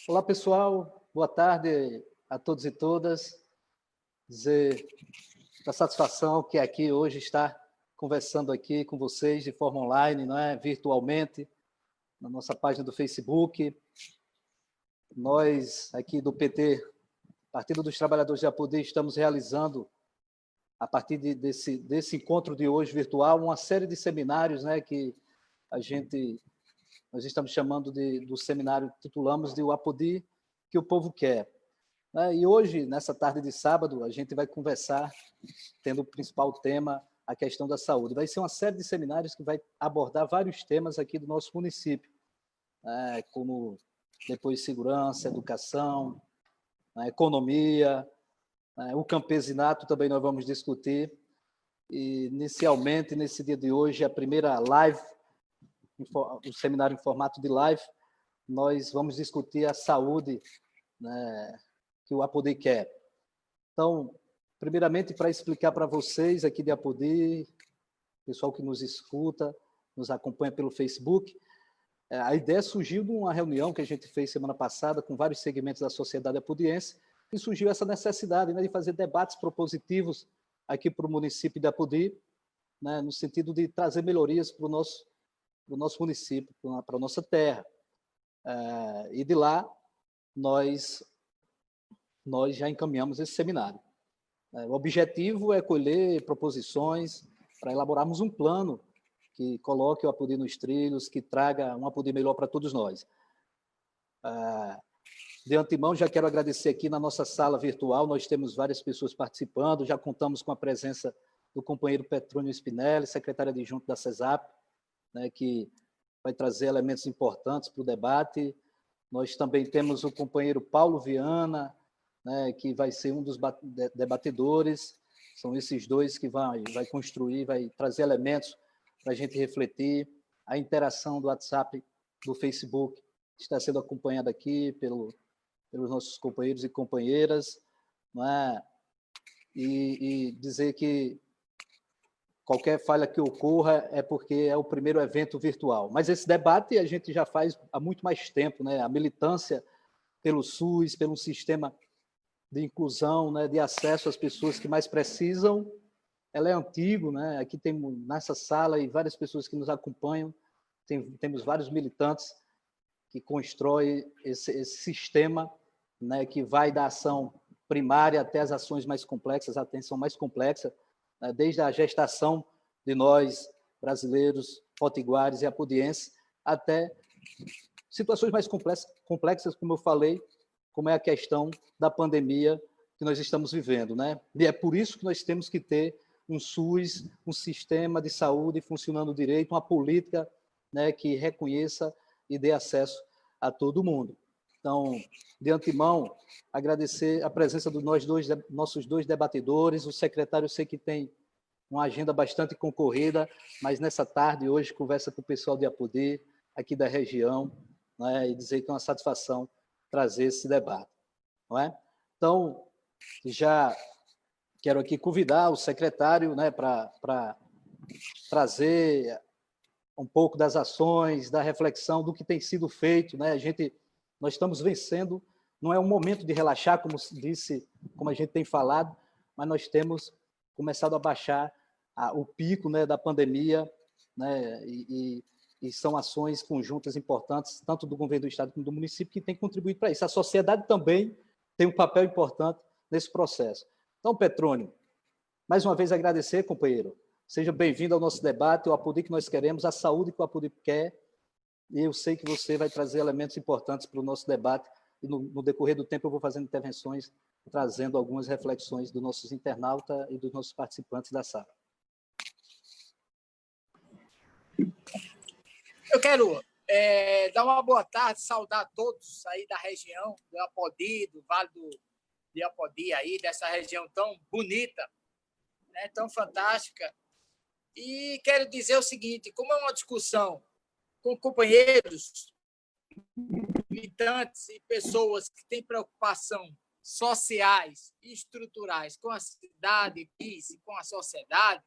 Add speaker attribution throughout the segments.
Speaker 1: Olá, pessoal. Boa tarde a todos e todas. Dizer da satisfação que aqui hoje está conversando aqui com vocês de forma online, não é? Virtualmente, na nossa página do Facebook. Nós, aqui do PT, Partido dos Trabalhadores de Apodi, estamos realizando, a partir desse encontro de hoje virtual, uma série de seminários, né, que nós estamos chamando do seminário, titulamos de O Apodi que o Povo Quer. E hoje, nessa tarde de sábado, a gente vai conversar, tendo o principal tema, a questão da saúde. Vai ser uma série de seminários que vai abordar vários temas aqui do nosso município, como depois segurança, educação, economia, o campesinato também nós vamos discutir. E, inicialmente, nesse dia de hoje, a primeira live, o seminário em formato de live, nós vamos discutir a saúde, né, que o Apodi quer. Então, primeiramente, para explicar para vocês aqui de Apodi, pessoal que nos escuta, nos acompanha pelo Facebook, a ideia surgiu de uma reunião que a gente fez semana passada com vários segmentos da sociedade apodiense, e surgiu essa necessidade, né, de fazer debates propositivos aqui para o município de Apodi, né, no sentido de trazer melhorias para o nosso município, para a nossa terra. E de lá, nós já encaminhamos esse seminário. O objetivo é colher proposições para elaborarmos um plano que coloque o Apodi nos trilhos, que traga um Apodi melhor para todos nós. De antemão, já quero agradecer aqui na nossa sala virtual, nós temos várias pessoas participando, já contamos com a presença do companheiro Petrônio Spinelli, secretário adjunto da CESAP, né, que vai trazer elementos importantes para o debate. Nós também temos o companheiro Paulo Viana, né, que vai ser um dos debatedores. São esses dois que vai construir, vai trazer elementos para a gente refletir. A interação do WhatsApp, do Facebook, está sendo acompanhada aqui pelos nossos companheiros e companheiras. Não é? E dizer que qualquer falha que ocorra é porque é o primeiro evento virtual. Mas esse debate a gente já faz há muito mais tempo, né? A militância pelo SUS, pelo sistema de inclusão, né, de acesso às pessoas que mais precisam, ela é antigo, né? Aqui temos nessa sala e várias pessoas que nos acompanham, temos vários militantes que constroem esse sistema, né, que vai da ação primária até as ações mais complexas, a atenção mais complexa, né, desde a gestação de nós, brasileiros, potiguares e apodienses, até situações mais complexas, como eu falei, como é a questão da pandemia que nós estamos vivendo, né? E é por isso que nós temos que ter um SUS, um sistema de saúde funcionando direito, uma política, né, que reconheça e dê acesso a todo mundo. Então, de antemão, agradecer a presença dos nossos dois debatedores. O secretário, eu sei que tem uma agenda bastante concorrida, mas nessa tarde, hoje, conversa com o pessoal de Apodi, aqui da região, né, e dizer que é uma satisfação trazer esse debate. Não é? Então, já quero aqui convidar o secretário, né, para trazer um pouco das ações, da reflexão, do que tem sido feito. Né? Nós estamos vencendo, não é um momento de relaxar, como disse, como a gente tem falado, mas nós temos começado a baixar o pico, né, da pandemia, né, e são ações conjuntas importantes, tanto do governo do Estado como do município, que tem contribuído para isso. A sociedade também tem um papel importante nesse processo. Então, Petrônio, mais uma vez agradecer, companheiro. Seja bem-vindo ao nosso debate, o Apodi que nós queremos, a saúde que o Apodi quer, e eu sei que você vai trazer elementos importantes para o nosso debate, e no decorrer do tempo eu vou fazendo intervenções, trazendo algumas reflexões dos nossos internautas e dos nossos participantes da sala.
Speaker 2: Eu quero dar uma boa tarde, saudar todos aí da região do Apodi, do Vale de Apodi, aí, dessa região tão bonita, né, tão fantástica. E quero dizer o seguinte, como é uma discussão com companheiros, militantes e pessoas que têm preocupação sociais e estruturais com a cidade e com a sociedade,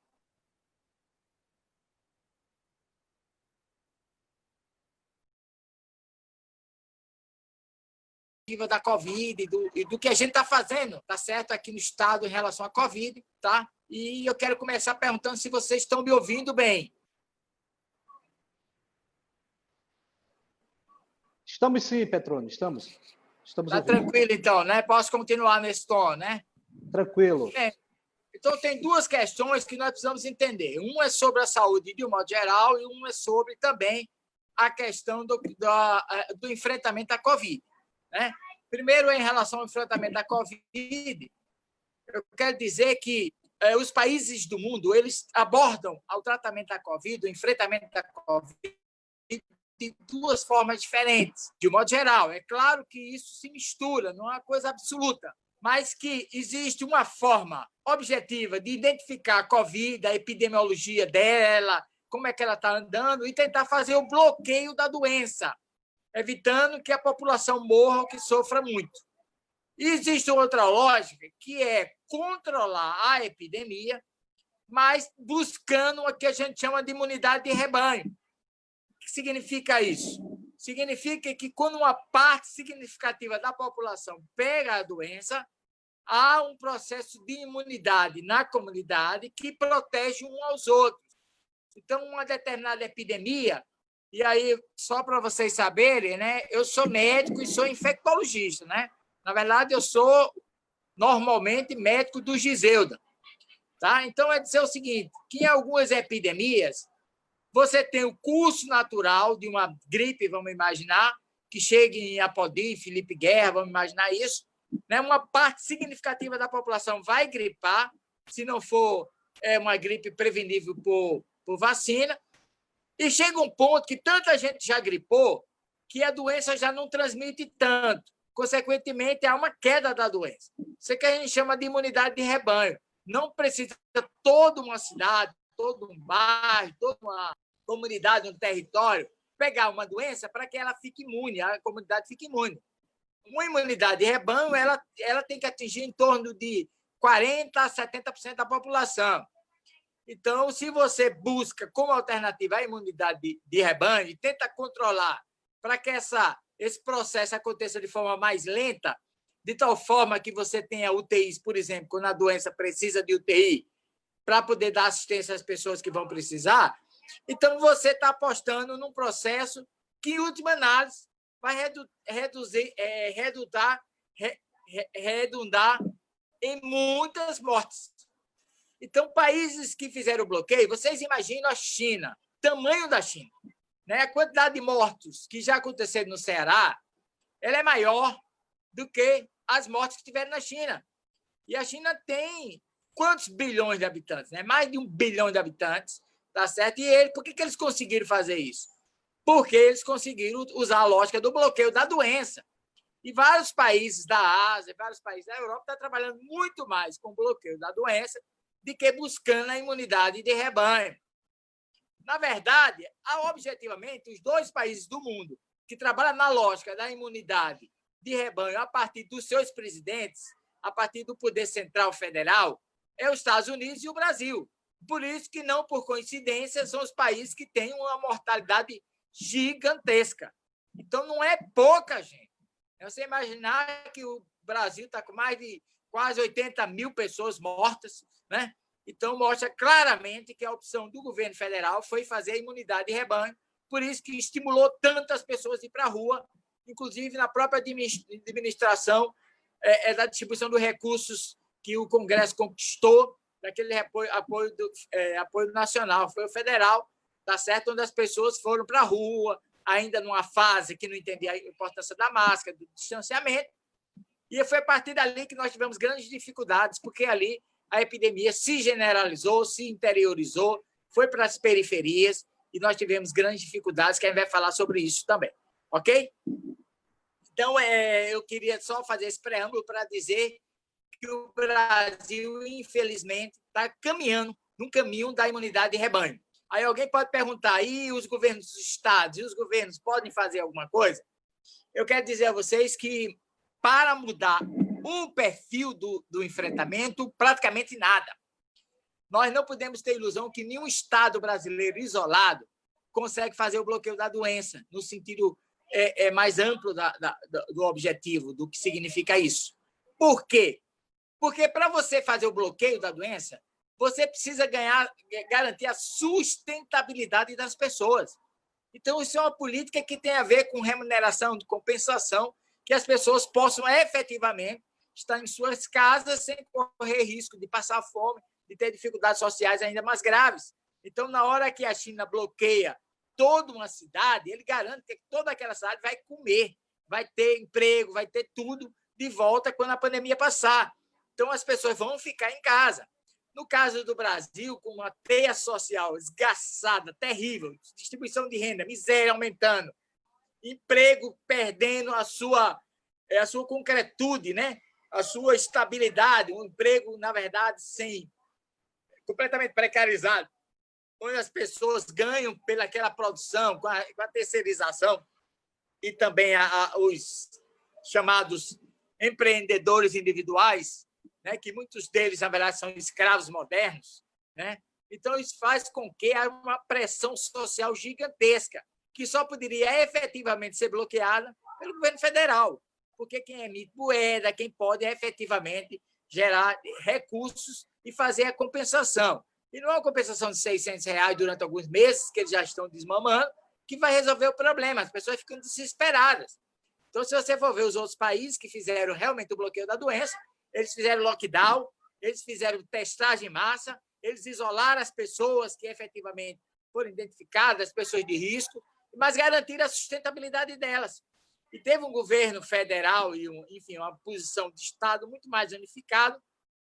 Speaker 2: da Covid e do que a gente está fazendo, tá certo, aqui no estado em relação à Covid, tá? E eu quero começar perguntando se vocês estão me ouvindo bem.
Speaker 1: Estamos sim, Petrônio, estamos. Estamos
Speaker 2: Tá
Speaker 1: ouvindo.
Speaker 2: tranquilo, então, né? Posso continuar nesse tom, né?
Speaker 1: Tranquilo.
Speaker 2: Então, tem duas questões que nós precisamos entender. Um é sobre a saúde de um modo geral e um é sobre também a questão do enfrentamento à Covid, né? Primeiro, em relação ao enfrentamento à Covid, eu quero dizer que os países do mundo eles abordam o tratamento da Covid, o enfrentamento da Covid, de duas formas diferentes, de um modo geral. É claro que isso se mistura, não é uma coisa absoluta, mas que existe uma forma objetiva de identificar a Covid, a epidemiologia dela, como é que ela está andando, e tentar fazer o bloqueio da doença, evitando que a população morra ou que sofra muito. E existe outra lógica, que é controlar a epidemia, mas buscando o que a gente chama de imunidade de rebanho. O que significa isso? Significa que, quando uma parte significativa da população pega a doença, há um processo de imunidade na comunidade que protege um aos outros. Então, uma determinada epidemia, e aí, só para vocês saberem, né, eu sou médico e sou infectologista, né? Na verdade, eu sou, normalmente, médico do Giseuda. Tá? Então, é dizer o seguinte, que em algumas epidemias, você tem o curso natural de uma gripe, vamos imaginar, que chegue em Apodi, Felipe Guerra, vamos imaginar isso, né? Uma parte significativa da população vai gripar, se não for uma gripe prevenível por vacina, e chega um ponto que tanta gente já gripou que a doença já não transmite tanto. Consequentemente, há uma queda da doença. Isso é que a gente chama de imunidade de rebanho. Não precisa toda uma cidade, todo um bairro, toda uma comunidade, um território, pegar uma doença para que ela fique imune, a comunidade fique imune. Uma imunidade de rebanho ela tem que atingir em torno de 40% a 70% da população. Então, se você busca como alternativa a imunidade de rebanho e tenta controlar para que esse processo aconteça de forma mais lenta, de tal forma que você tenha UTIs, por exemplo, quando a doença precisa de UTI, para poder dar assistência às pessoas que vão precisar, então você está apostando num processo que, em última análise, vai redundar em muitas mortes. Então, países que fizeram o bloqueio, vocês imaginam a China, tamanho da China, né? A quantidade de mortos que já aconteceram no Ceará, ela é maior do que as mortes que tiveram na China. E a China tem quantos bilhões de habitantes? Né? Mais de 1 bilhão de habitantes, tá certo? E por que eles conseguiram fazer isso? Porque eles conseguiram usar a lógica do bloqueio da doença. E vários países da Ásia, vários países da Europa estão trabalhando muito mais com o bloqueio da doença do que buscando a imunidade de rebanho. Na verdade, objetivamente, os dois países do mundo que trabalham na lógica da imunidade de rebanho a partir dos seus presidentes, a partir do poder central federal, é os Estados Unidos e o Brasil. Por isso que, não por coincidência, são os países que têm uma mortalidade gigantesca. Então, não é pouca gente. É você imaginar que o Brasil está com mais de quase 80 mil pessoas mortas, né? Então, mostra claramente que a opção do governo federal foi fazer a imunidade de rebanho, por isso que estimulou tantas pessoas a ir para a rua, inclusive na própria administração da distribuição dos recursos que o Congresso conquistou, daquele apoio nacional, foi o federal, tá certo? Onde as pessoas foram para a rua, ainda numa fase que não entendia a importância da máscara, do distanciamento, e foi a partir dali que nós tivemos grandes dificuldades, porque ali a epidemia se generalizou, se interiorizou, foi para as periferias, e nós tivemos grandes dificuldades, que a gente vai falar sobre isso também, ok? Então, eu queria só fazer esse preâmbulo para dizer que o Brasil, infelizmente, está caminhando num caminho da imunidade de rebanho. Aí alguém pode perguntar, e os governos dos estados e os governos podem fazer alguma coisa? Eu quero dizer a vocês que, para mudar o perfil do enfrentamento, praticamente nada. Nós não podemos ter ilusão que nenhum estado brasileiro isolado consegue fazer o bloqueio da doença, no sentido mais amplo do objetivo, do que significa isso. Por quê? Porque para você fazer o bloqueio da doença, você precisa garantir a sustentabilidade das pessoas. Então, isso é uma política que tem a ver com remuneração, de compensação, que as pessoas possam efetivamente estar em suas casas sem correr risco de passar fome, de ter dificuldades sociais ainda mais graves. Então, na hora que a China bloqueia toda uma cidade, ele garante que toda aquela cidade vai comer, vai ter emprego, vai ter tudo de volta quando a pandemia passar. Então, as pessoas vão ficar em casa. No caso do Brasil, com uma teia social esgaçada, terrível, distribuição de renda, miséria aumentando, emprego perdendo a sua concretude, né? A sua estabilidade, um emprego, na verdade, completamente precarizado, onde as pessoas ganham pelaquela produção, com a terceirização, e também os chamados empreendedores individuais, né, que muitos deles, na verdade, são escravos modernos, né? Então, isso faz com que haja uma pressão social gigantesca, que só poderia efetivamente ser bloqueada pelo governo federal, porque quem emite moeda, quem pode efetivamente gerar recursos e fazer a compensação. E não é uma compensação de R$600 durante alguns meses, que eles já estão desmamando, que vai resolver o problema. As pessoas ficam desesperadas. Então, se você for ver os outros países que fizeram realmente o bloqueio da doença, eles fizeram lockdown, eles fizeram testagem em massa, eles isolaram as pessoas que efetivamente foram identificadas, as pessoas de risco, mas garantiram a sustentabilidade delas. E teve um governo federal e, enfim, uma posição de Estado muito mais unificado,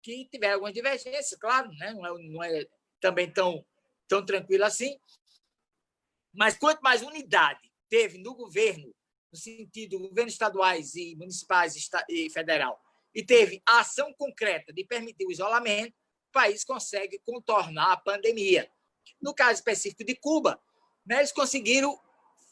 Speaker 2: que tiveram algumas divergências, claro, né? Não é também tão tranquilo assim, mas quanto mais unidade teve no governo, no sentido de governos estaduais e municipais e federal, e teve a ação concreta de permitir o isolamento, o país consegue contornar a pandemia. No caso específico de Cuba, né, eles conseguiram,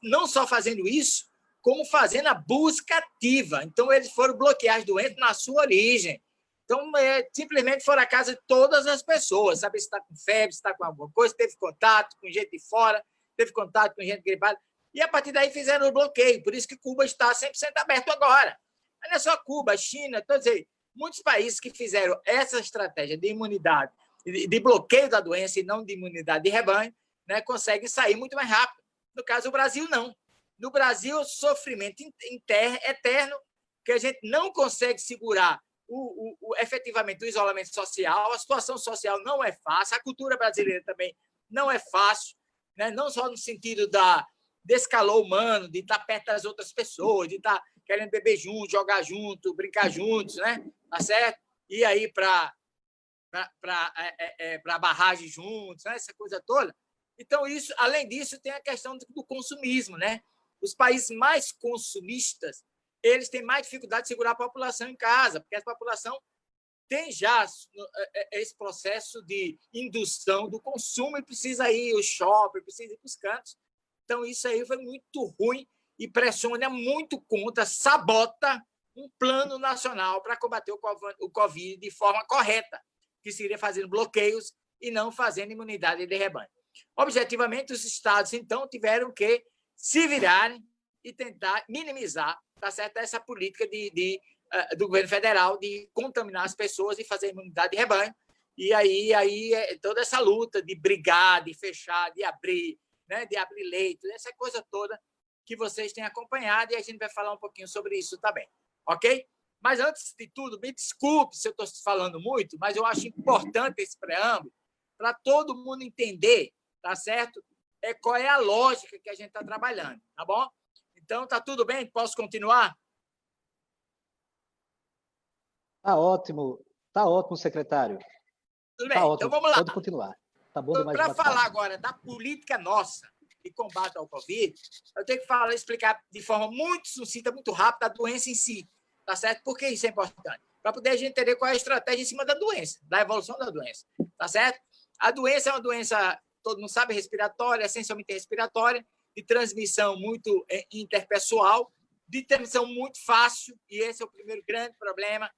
Speaker 2: não só fazendo isso, como fazendo a busca ativa. Então, eles foram bloquear as doenças na sua origem. Então, simplesmente foram à casa de todas as pessoas, saber se está com febre, se está com alguma coisa, teve contato com gente de fora, teve contato com gente gripada, e a partir daí fizeram o bloqueio. Por isso que Cuba está 100% aberto agora. Não é só Cuba, China, todos eles. Muitos países que fizeram essa estratégia de imunidade, de bloqueio da doença e não de imunidade de rebanho, né, conseguem sair muito mais rápido. No caso do Brasil, não. No Brasil, o sofrimento eterno, que a gente não consegue segurar efetivamente o isolamento social, a situação social não é fácil, a cultura brasileira também não é fácil, né? Não só no sentido desse calor humano, de estar perto das outras pessoas, de estar querendo beber junto, jogar junto, brincar juntos, né? Tá certo? E aí para a barragem juntos, né? Essa coisa toda. Então, isso, além disso, tem a questão do consumismo, né? Os países mais consumistas, eles têm mais dificuldade de segurar a população em casa, porque a população tem já esse processo de indução do consumo e precisa ir ao shopping, precisa ir para os cantos. Então, isso aí foi muito ruim e pressiona muito contra, sabota um plano nacional para combater o Covid de forma correta, que seria fazendo bloqueios e não fazendo imunidade de rebanho. Objetivamente, os estados, então, tiveram que se virarem e tentar minimizar, tá certo, essa política do governo federal de contaminar as pessoas e fazer imunidade de rebanho. E aí toda essa luta de brigar, de fechar, de abrir, né, de abrir leito, essa coisa toda que vocês têm acompanhado, e a gente vai falar um pouquinho sobre isso também, ok? Mas, antes de tudo, me desculpe se eu estou falando muito, mas eu acho importante esse preâmbulo para todo mundo entender, tá certo? Qual é a lógica que a gente está trabalhando, tá bom? Então, tá tudo bem? Posso continuar?
Speaker 1: Tá ótimo, secretário.
Speaker 2: Tudo bem,
Speaker 1: ótimo.
Speaker 2: Então vamos lá.
Speaker 1: Pode continuar. Tá bom demais.
Speaker 2: Para falar agora da política nossa de combate ao Covid, eu tenho que explicar de forma muito sucinta, muito rápida, a doença em si, tá certo? Por que isso é importante? Para poder a gente entender qual é a estratégia em cima da doença, da evolução da doença, tá certo? A doença é uma doença, todo mundo sabe, respiratória, essencialmente respiratória, de transmissão muito interpessoal, de transmissão muito fácil, e esse é o primeiro grande problema,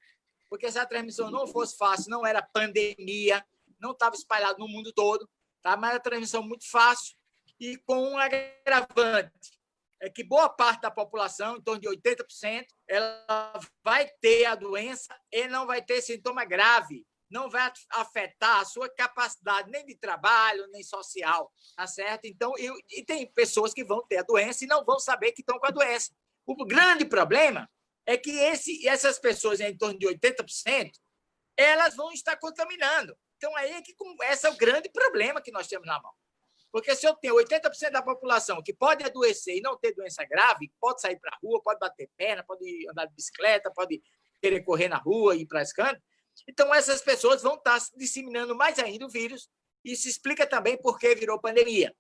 Speaker 2: porque se a transmissão não fosse fácil, não era pandemia, não estava espalhado no mundo todo, tá? Mas a transmissão muito fácil e com um agravante. é que boa parte da população, em torno de 80%, ela vai ter a doença e não vai ter sintoma grave, não vai afetar a sua capacidade nem de trabalho, nem social, tá certo? Então, e tem pessoas que vão ter a doença e não vão saber que estão com a doença. O grande problema é que essas pessoas, em torno de 80%, elas vão estar contaminando. Então, aí é que começa o grande problema que nós temos na mão. Porque se eu tenho 80% da população que pode adoecer e não ter doença grave, pode sair para a rua, pode bater perna, pode andar de bicicleta, pode querer correr na rua e ir para as cantas, então essas pessoas vão estar disseminando mais ainda o vírus. Isso explica também por que virou pandemia.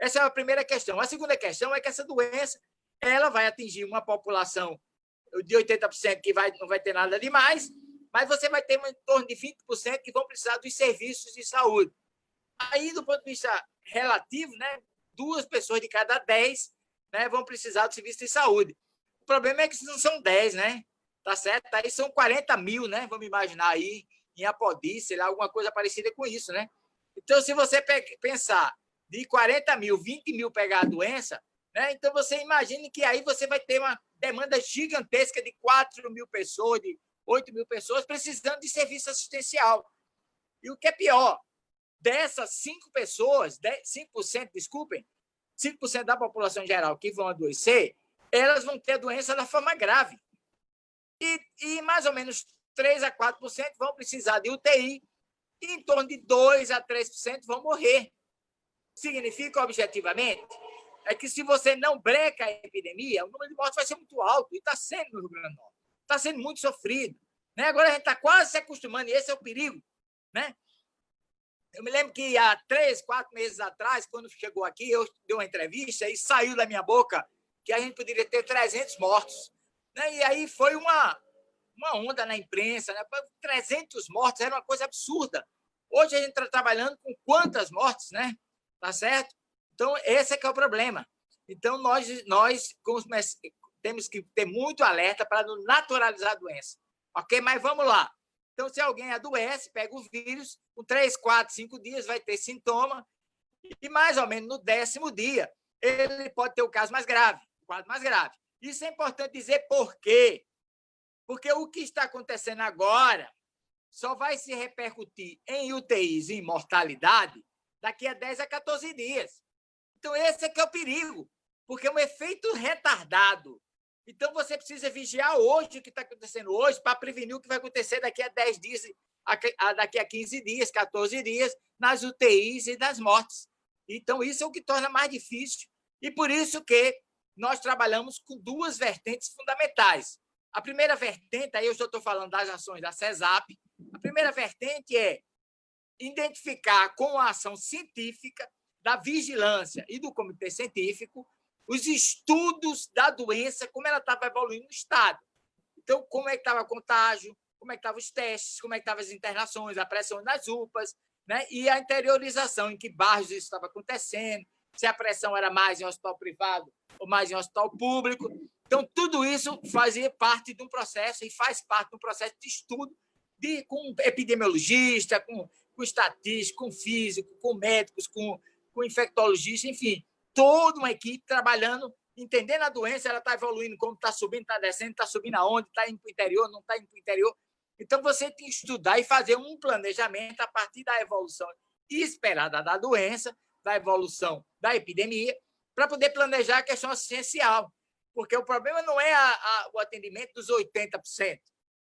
Speaker 2: Essa é a primeira questão. A segunda questão é que essa doença ela vai atingir uma população de 80% que não vai ter nada demais, mas você vai ter em torno de 20% que vão precisar dos serviços de saúde. Aí, do ponto de vista relativo, né, 2 pessoas de cada 10, né, vão precisar do serviço de saúde. O problema é que não são 10, né? Tá certo? Aí são 40 mil, né? Vamos imaginar aí, em Apodi, sei lá, alguma coisa parecida com isso, né? Então, se você pensar de 40 mil, 20 mil pegar a doença, né? Então você imagine que aí você vai ter uma demanda gigantesca de 4 mil pessoas, de 8 mil pessoas precisando de serviço assistencial. E o que é pior, dessas 5 pessoas, 5%, desculpem, 5% da população geral que vão adoecer, elas vão ter a doença da forma grave. E mais ou menos 3 a 4% vão precisar de UTI e em torno de 2 a 3% vão morrer. Significa, objetivamente, é que se você não breca a epidemia, o número de mortes vai ser muito alto, e está sendo no Rio Grande do Norte. Está sendo muito sofrido. Né? Agora a gente está quase se acostumando, e esse é o perigo. Né? Eu me lembro que há 3, 4 meses atrás, quando chegou aqui, eu dei uma entrevista e saiu da minha boca que a gente poderia ter 300 mortos. Né? E aí foi uma onda na imprensa. Né? 300 mortos era uma coisa absurda. Hoje a gente está trabalhando com quantas mortes, né? Tá certo? Então, esse é que é o problema. Então, nós temos que ter muito alerta para não naturalizar a doença. Ok? Mas vamos lá. Então, se alguém adoece, pega o vírus, com 3, 4, 5 dias vai ter sintoma, e mais ou menos no 10º dia, ele pode ter o caso mais grave, o quadro mais grave. Isso é importante dizer por quê. Porque o que está acontecendo agora só vai se repercutir em UTIs e em mortalidade daqui a 10 a 14 dias. Então, esse é que é o perigo, porque é um efeito retardado. Então, você precisa vigiar hoje o que está acontecendo hoje para prevenir o que vai acontecer daqui a 10 dias, daqui a 15 dias, 14 dias, nas UTIs e nas mortes. Então, isso é o que torna mais difícil. E por isso que nós trabalhamos com 2 vertentes fundamentais. A primeira vertente, aí eu já estou falando das ações da CESAP, a primeira vertente é identificar com a ação científica, da vigilância e do comitê científico, os estudos da doença, como ela estava evoluindo no Estado. Então, como é que estava o contágio, como é que estavam os testes, como é que estavam as internações, a pressão nas UPAs, né? E a interiorização, em que bairros isso estava acontecendo, se a pressão era mais em hospital privado ou mais em hospital público. Então, tudo isso fazia parte de um processo e faz parte de um processo de estudo com epidemiologista, com estatístico, com físico, com médicos, com infectologistas, enfim, toda uma equipe trabalhando, entendendo a doença, ela está evoluindo, como está subindo, está descendo, está subindo aonde, está indo para o interior, não está indo para o interior. Então, você tem que estudar e fazer um planejamento a partir da evolução esperada da doença, da evolução da epidemia, para poder planejar a questão assistencial. Porque o problema não é o atendimento dos 80%.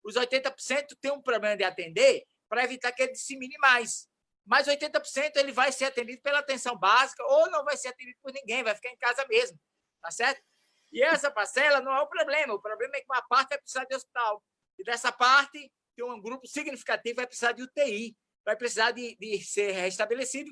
Speaker 2: Os 80% têm um problema de atender para evitar que ele dissemine mais. Mas 80% ele vai ser atendido pela atenção básica ou não vai ser atendido por ninguém, vai ficar em casa mesmo. Tá certo? E essa parcela não é o problema. O problema é que uma parte vai precisar de hospital. E dessa parte, tem um grupo significativo vai precisar de UTI, vai precisar de ser restabelecido,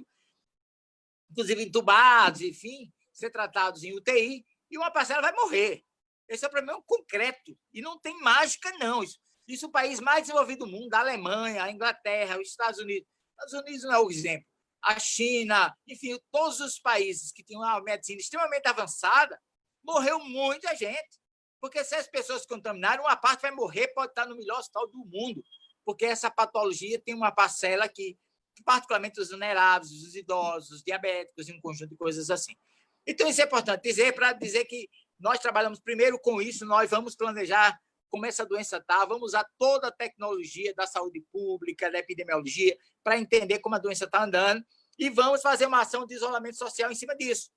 Speaker 2: inclusive entubados, enfim, ser tratados em UTI, e uma parcela vai morrer. Esse é o problema concreto. E não tem mágica, não. Isso o país mais desenvolvido do mundo, a Alemanha, a Inglaterra, os Estados Unidos. Os Estados Unidos não é o exemplo. A China, enfim, todos os países que tinham uma medicina extremamente avançada, morreu muita gente. Porque se as pessoas se contaminarem, uma parte vai morrer, pode estar no melhor hospital do mundo, porque essa patologia tem uma parcela que, particularmente os vulneráveis, os idosos, os diabéticos e um conjunto de coisas assim. Então, isso é importante dizer, para dizer que nós trabalhamos primeiro com isso, nós vamos planejar como essa doença está, vamos usar toda a tecnologia da saúde pública, da epidemiologia, para entender como a doença está andando, e vamos fazer uma ação de isolamento social em cima disso.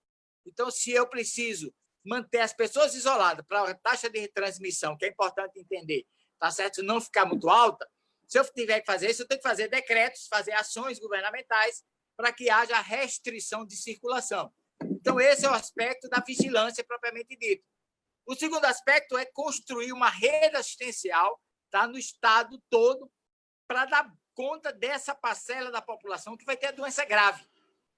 Speaker 2: Então, se eu preciso manter as pessoas isoladas para a taxa de transmissão, que é importante entender, tá certo? Não ficar muito alta, se eu tiver que fazer isso, eu tenho que fazer decretos, fazer ações governamentais para que haja restrição de circulação. Então, esse é o aspecto da vigilância propriamente dito. O segundo aspecto é construir uma rede assistencial, tá, no estado todo, para dar conta dessa parcela da população que vai ter a doença grave.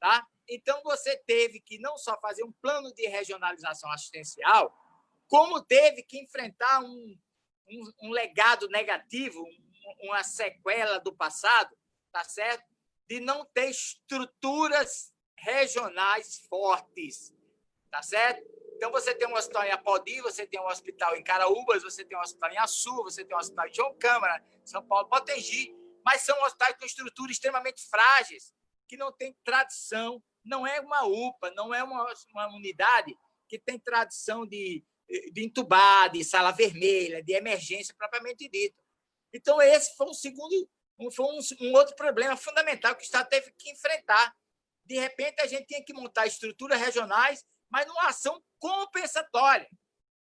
Speaker 2: Tá? Então, você teve que não só fazer um plano de regionalização assistencial, como teve que enfrentar um legado negativo, uma sequela do passado, tá certo? De não ter estruturas regionais fortes, tá certo? Então, você tem um hospital em Apodi, você tem um hospital em Caraúbas, você tem um hospital em Açu, você tem um hospital em João Câmara, São Paulo, Potengi, mas são hospitais com estruturas extremamente frágeis, que não tem tradição, não é uma UPA, não é uma unidade que tem tradição de entubar, de sala vermelha, de emergência propriamente dita. Então, esse foi um outro problema fundamental que o Estado teve que enfrentar. De repente, a gente tinha que montar estruturas regionais, mas numa ação compensatória.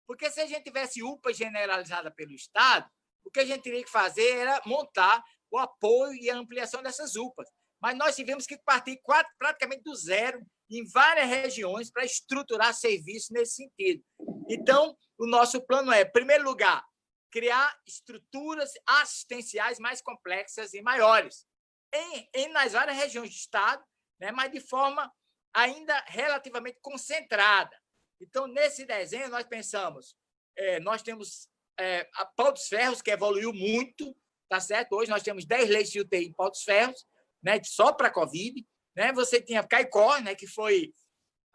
Speaker 2: Porque se a gente tivesse UPA generalizada pelo Estado, o que a gente teria que fazer era montar o apoio e a ampliação dessas UPAs. Mas nós tivemos que partir praticamente do zero em várias regiões para estruturar serviços nesse sentido. Então, o nosso plano é, em primeiro lugar, criar estruturas assistenciais mais complexas e maiores nas várias regiões do Estado, né, mas de forma ainda relativamente concentrada. Então, nesse desenho, nós pensamos, nós temos a Pau dos Ferros, que evoluiu muito, tá certo? Hoje nós temos 10 leitos de UTI em Pau dos Ferros, né, só para a Covid. Né? Você tinha Caicó, né, que foi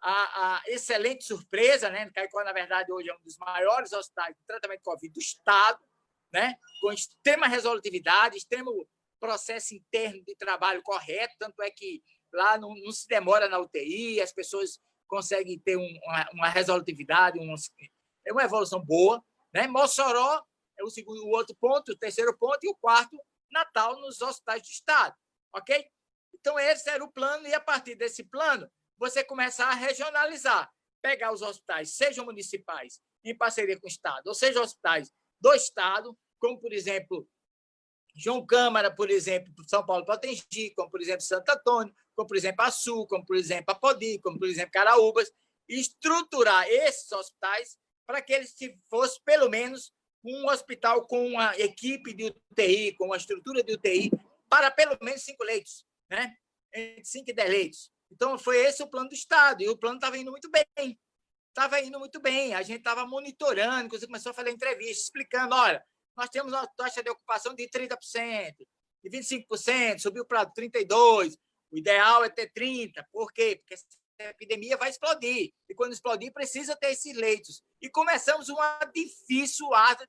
Speaker 2: a excelente surpresa. Né? Caicó, na verdade, hoje é um dos maiores hospitais de tratamento de Covid do Estado, né? Com extrema resolutividade, extremo processo interno de trabalho correto, tanto é que lá não se demora na UTI, as pessoas conseguem ter uma resolutividade, é uma evolução boa. Né? Mossoró é o outro ponto, o terceiro ponto, e o quarto, Natal, nos hospitais do Estado. Ok? Então, esse era o plano, e a partir desse plano, você começa a regionalizar, pegar os hospitais, sejam municipais, em parceria com o Estado, ou seja, hospitais do Estado, como, por exemplo, João Câmara, por exemplo, São Paulo Potengi, como, por exemplo, Santo Antônio, como, por exemplo, Açu, como, por exemplo, Apodi, como, por exemplo, Caraúbas, e estruturar esses hospitais para que eles fossem, pelo menos, um hospital com uma equipe de UTI, com uma estrutura de UTI, para pelo menos 5 leitos, né? Entre 5 e 10 leitos. Então, foi esse o plano do Estado, e o plano estava indo muito bem. Estava indo muito bem, a gente estava monitorando, inclusive começou a fazer entrevista, explicando, olha, nós temos uma taxa de ocupação de 30%, de 25%, subiu para 32%, o ideal é ter 30%. Por quê? Porque a epidemia vai explodir, e quando explodir, precisa ter esses leitos. E começamos uma difícil arte,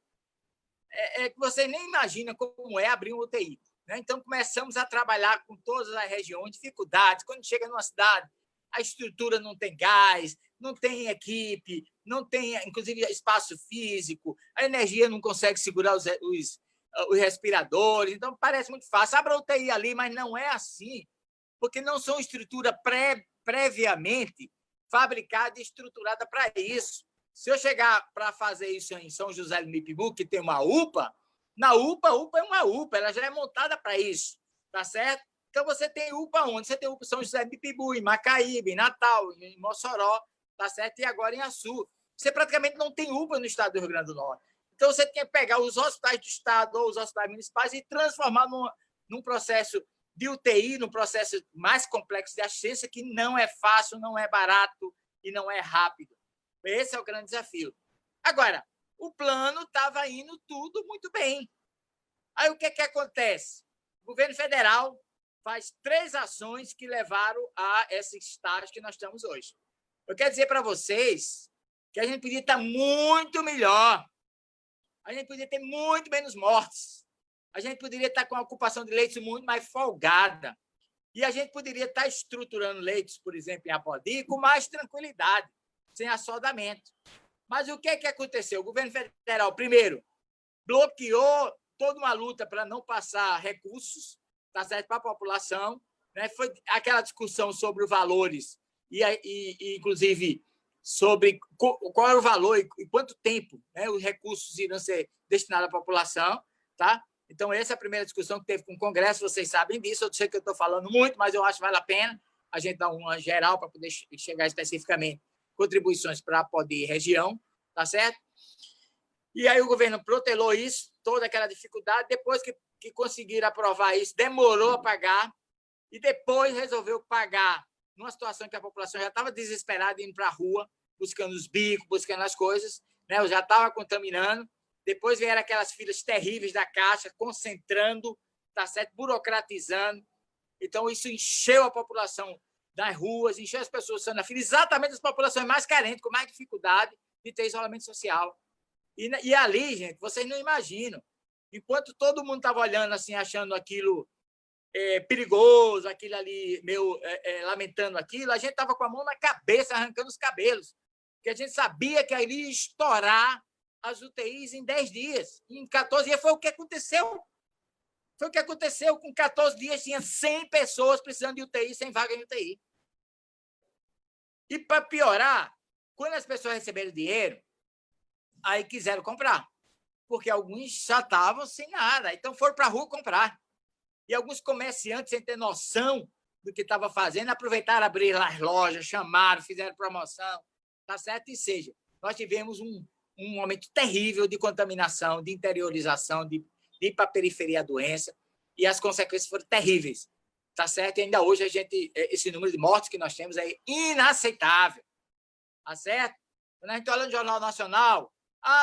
Speaker 2: que você nem imagina como é abrir um UTI. Né? Então, começamos a trabalhar com todas as regiões, dificuldades. Quando chega numa cidade, a estrutura não tem gás, não tem equipe, não tem, inclusive, espaço físico, a energia não consegue segurar os respiradores. Então, parece muito fácil. Abra a UTI ali, mas não é assim, porque não são estrutura previamente fabricada e estruturada para isso. Se eu chegar para fazer isso em São José do Mipibu, que tem uma UPA, na UPA, a UPA é uma UPA, ela já é montada para isso, tá certo? Então, você tem UPA onde? Você tem UPA em São José do Mipibu, em Macaíba, em Natal, em Mossoró, tá certo? E agora em Açu. Você praticamente não tem UPA no estado do Rio Grande do Norte. Então, você tem que pegar os hospitais do estado ou os hospitais municipais e transformar num processo de UTI, num processo mais complexo de assistência, que não é fácil, não é barato e não é rápido. Esse é o grande desafio. Agora, o plano estava indo tudo muito bem. Aí, o que acontece? O governo federal faz 3 ações que levaram a esse estágio que nós estamos hoje. Eu quero dizer para vocês que a gente podia estar muito melhor, a gente podia ter muito menos mortes, a gente poderia estar com a ocupação de leitos muito mais folgada, E a gente poderia estar estruturando leitos, por exemplo, em Apodi, com mais tranquilidade, sem assodamento. Mas o que aconteceu? O governo federal, primeiro, bloqueou toda uma luta para não passar recursos, tá certo, para a população, né? Foi aquela discussão sobre os valores e inclusive, sobre qual era o valor e quanto tempo, né, os recursos irão ser destinados à população. Tá? Então, essa é a primeira discussão que teve com o Congresso, vocês sabem disso, eu sei que eu estou falando muito, mas eu acho que vale a pena a gente dar uma geral para poder chegar especificamente contribuições para a Apodi região, tá certo? E aí o governo protelou isso, toda aquela dificuldade, depois que conseguiram aprovar isso, demorou a pagar, e depois resolveu pagar numa situação que a população já estava desesperada indo para a rua, buscando os bicos, buscando as coisas, né? Eu já estava contaminando. Depois vieram aquelas filas terríveis da Caixa, concentrando, tá certo? Burocratizando. Então, isso encheu a população das ruas, encheu as pessoas na fila, exatamente as populações mais carentes, com mais dificuldade de ter isolamento social. E ali, gente, vocês não imaginam. Enquanto todo mundo estava olhando assim, achando aquilo perigoso, aquilo ali, meio lamentando aquilo, a gente estava com a mão na cabeça, arrancando os cabelos, porque a gente sabia que ali ia estourar as UTIs em 10 dias. Em 14 dias foi o que aconteceu. Foi o que aconteceu. Com 14 dias tinha 100 pessoas precisando de UTI, sem vaga em UTI. E, para piorar, quando as pessoas receberam dinheiro, aí quiseram comprar, porque alguns já estavam sem nada, então foram para a rua comprar. E alguns comerciantes, sem ter noção do que estava fazendo, aproveitaram, abrir as lojas, chamaram, fizeram promoção, tá certo? E seja, nós tivemos um momento terrível de contaminação, de interiorização, de ir para a periferia a doença, e as consequências foram terríveis, tá certo? E ainda hoje esse número de mortes que nós temos é inaceitável, tá certo? Quando a gente olha no Jornal Nacional,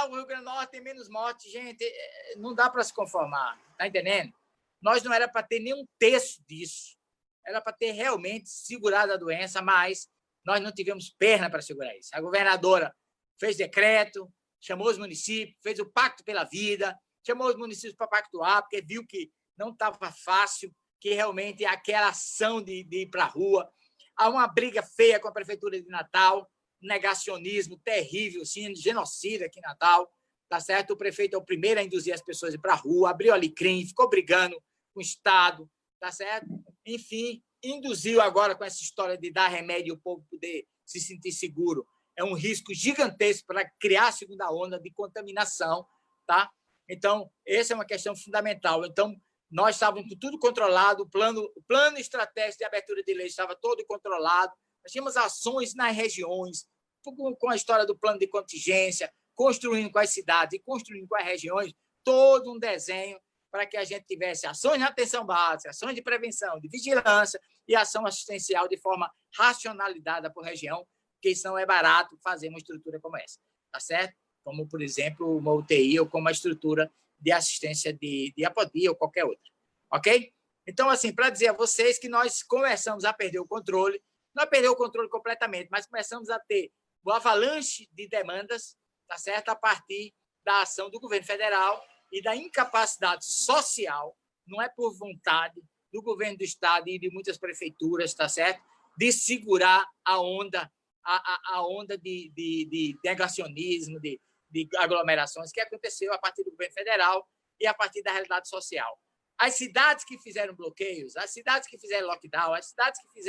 Speaker 2: o Rio Grande do Norte tem menos mortes, gente, não dá para se conformar, tá entendendo? Nós não era para ter nenhum terço disso, era para ter realmente segurado a doença, mas nós não tivemos perna para segurar isso. A governadora fez decreto, chamou os municípios, fez o pacto pela vida, chamou os municípios para pactuar, porque viu que não estava fácil, que realmente aquela ação de ir para a rua. Há uma briga feia com a Prefeitura de Natal, negacionismo terrível, sim, genocídio aqui em Natal, tá certo? O prefeito é o primeiro a induzir as pessoas a ir para a rua, abriu alecrim, ficou brigando com o Estado, tá certo? Enfim, induziu agora com essa história de dar remédio e o povo poder se sentir seguro. É um risco gigantesco para criar a segunda onda de contaminação, tá? Então, essa é uma questão fundamental. Então, nós estávamos com tudo controlado, o plano estratégico de abertura de leite estava todo controlado, nós tínhamos ações nas regiões, com a história do plano de contingência, construindo com as cidades e construindo com as regiões, todo um desenho para que a gente tivesse ações na atenção básica, ações de prevenção, de vigilância e ação assistencial de forma racionalizada por região, porque isso não é barato fazer uma estrutura como essa, tá certo? Como, por exemplo, uma UTI ou como uma estrutura de assistência de Apodi ou qualquer outra, ok? Então, assim, para dizer a vocês que nós começamos a perder o controle, não perdeu o controle completamente, mas começamos a ter uma avalanche de demandas, tá certo? A partir da ação do governo federal e da incapacidade social, não é por vontade do governo do Estado e de muitas prefeituras, tá certo? De segurar a onda de negacionismo, de aglomerações que aconteceu a partir do governo federal e a partir da realidade social. As cidades que fizeram bloqueios, as cidades que fizeram lockdown, as cidades que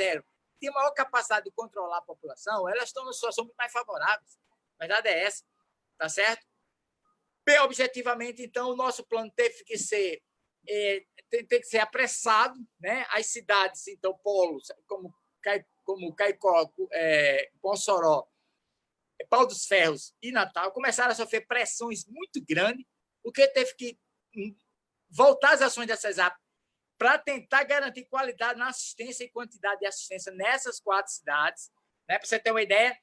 Speaker 2: têm maior capacidade de controlar a população, elas estão numa situação muito mais favorável. A verdade é essa, tá certo? Bem, objetivamente, então, o nosso plano teve que ser apressado, né? As cidades, então, polos, como Caicó, Mossoró, Pau dos Ferros e Natal, começaram a sofrer pressões muito grandes, o que teve que voltar às ações da CESAP para tentar garantir qualidade na assistência e quantidade de assistência nessas 4 cidades. Né? Para você ter uma ideia,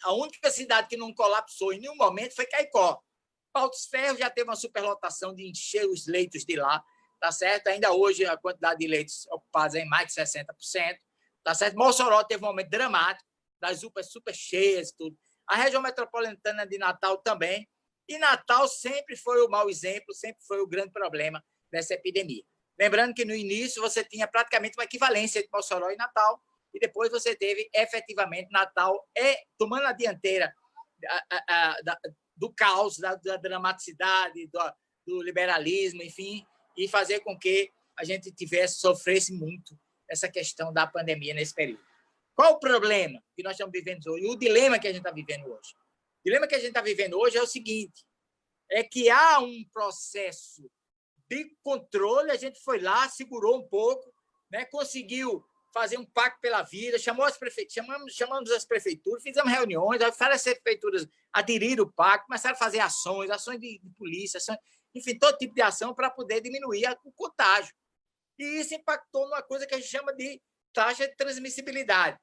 Speaker 2: a única cidade que não colapsou em nenhum momento foi Caicó. Pau dos Ferros já teve uma superlotação de encher os leitos de lá, tá certo? Ainda hoje a quantidade de leitos ocupados é em mais de 60%, tá certo? Mossoró teve um momento dramático, das UPAs super cheias, tudo. A região metropolitana de Natal também. E Natal sempre foi o mau exemplo, sempre foi o grande problema dessa epidemia. Lembrando que, no início, você tinha praticamente uma equivalência entre Mossoró e Natal, e depois você teve, efetivamente, Natal tomando a dianteira do caos, da dramaticidade, do liberalismo, enfim, e fazer com que a gente sofresse muito essa questão da pandemia nesse período. Qual o problema que nós estamos vivendo hoje? O dilema que a gente está vivendo hoje? O dilema que a gente está vivendo hoje é o seguinte, é que há um processo de controle, a gente foi lá, segurou um pouco, né, conseguiu fazer um pacto pela vida, chamamos as prefeituras, fizemos reuniões, várias prefeituras aderiram o pacto, começaram a fazer ações de polícia, enfim, todo tipo de ação para poder diminuir o contágio. E isso impactou numa coisa que a gente chama de taxa de transmissibilidade,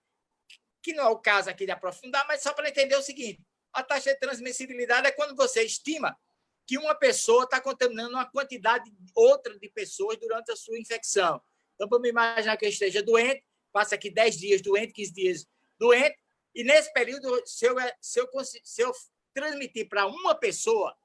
Speaker 2: que não é o caso aqui de aprofundar, mas só para entender o seguinte, a taxa de transmissibilidade é quando você estima que uma pessoa está contaminando uma quantidade outra de pessoas durante a sua infecção. Então, vamos imaginar que eu esteja doente, passa aqui 10 dias doente, 15 dias doente, e nesse período, se eu transmitir para uma pessoa,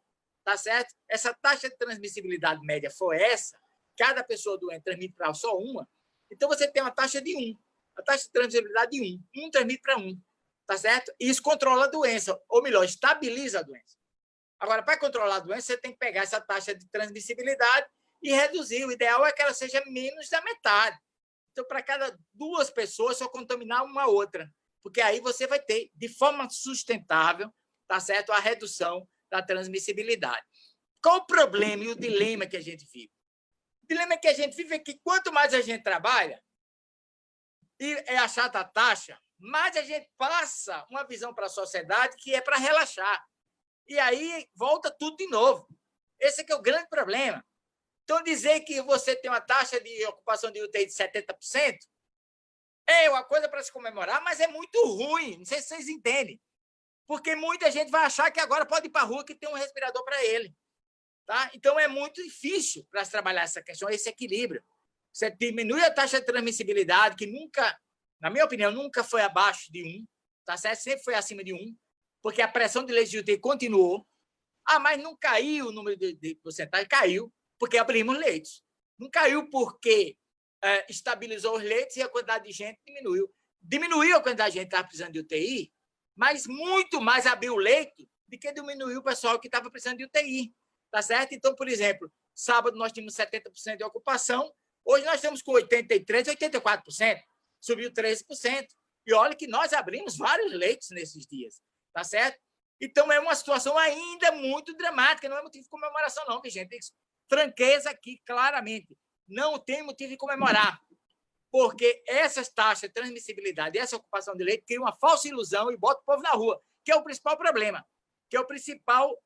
Speaker 2: tá certo? Essa taxa de transmissibilidade média for essa, cada pessoa doente transmite para só uma, então você tem uma taxa de 1, a taxa de transmissibilidade de 1, transmite para 1, tá certo? E isso controla a doença, ou melhor, estabiliza a doença. Agora, para controlar a doença, você tem que pegar essa taxa de transmissibilidade e reduzir. O ideal é que ela seja menos da metade. Então, para cada 2 pessoas, só contaminar uma outra, porque aí você vai ter, de forma sustentável, tá certo? A redução da transmissibilidade. Qual o problema e o dilema que a gente vive? O dilema que a gente vive é que quanto mais a gente trabalha e é a chata taxa, mais a gente passa uma visão para a sociedade que é para relaxar. E aí volta tudo de novo. Esse é o grande problema. Então, dizer que você tem uma taxa de ocupação de UTI de 70% é uma coisa para se comemorar, mas é muito ruim. Não sei se vocês entendem. Porque muita gente vai achar que agora pode ir para a rua que tem um respirador para ele. Tá? Então, é muito difícil para se trabalhar essa questão, esse equilíbrio. Você diminui a taxa de transmissibilidade, que nunca, na minha opinião, nunca foi abaixo de 1, tá certo? Sempre foi acima de 1, porque a pressão de leitos de UTI continuou. Mas não caiu o número de porcentagem, caiu porque abrimos leitos. Não caiu porque estabilizou os leitos e a quantidade de gente diminuiu. Diminuiu a quantidade de gente que estava precisando de UTI, mas muito mais abriu leito do que diminuiu o pessoal que estava precisando de UTI. Tá certo? Então, por exemplo, sábado nós tínhamos 70% de ocupação, hoje nós estamos com 83%, 84%, subiu 13%. E olha que nós abrimos vários leitos nesses dias. Tá certo? Então, é uma situação ainda muito dramática, não é motivo de comemoração, não, gente. Tem franqueza aqui, claramente. Não tem motivo de comemorar, porque essas taxas de transmissibilidade e essa ocupação de leito criam uma falsa ilusão e bota o povo na rua, que é o principal problema, que é o principal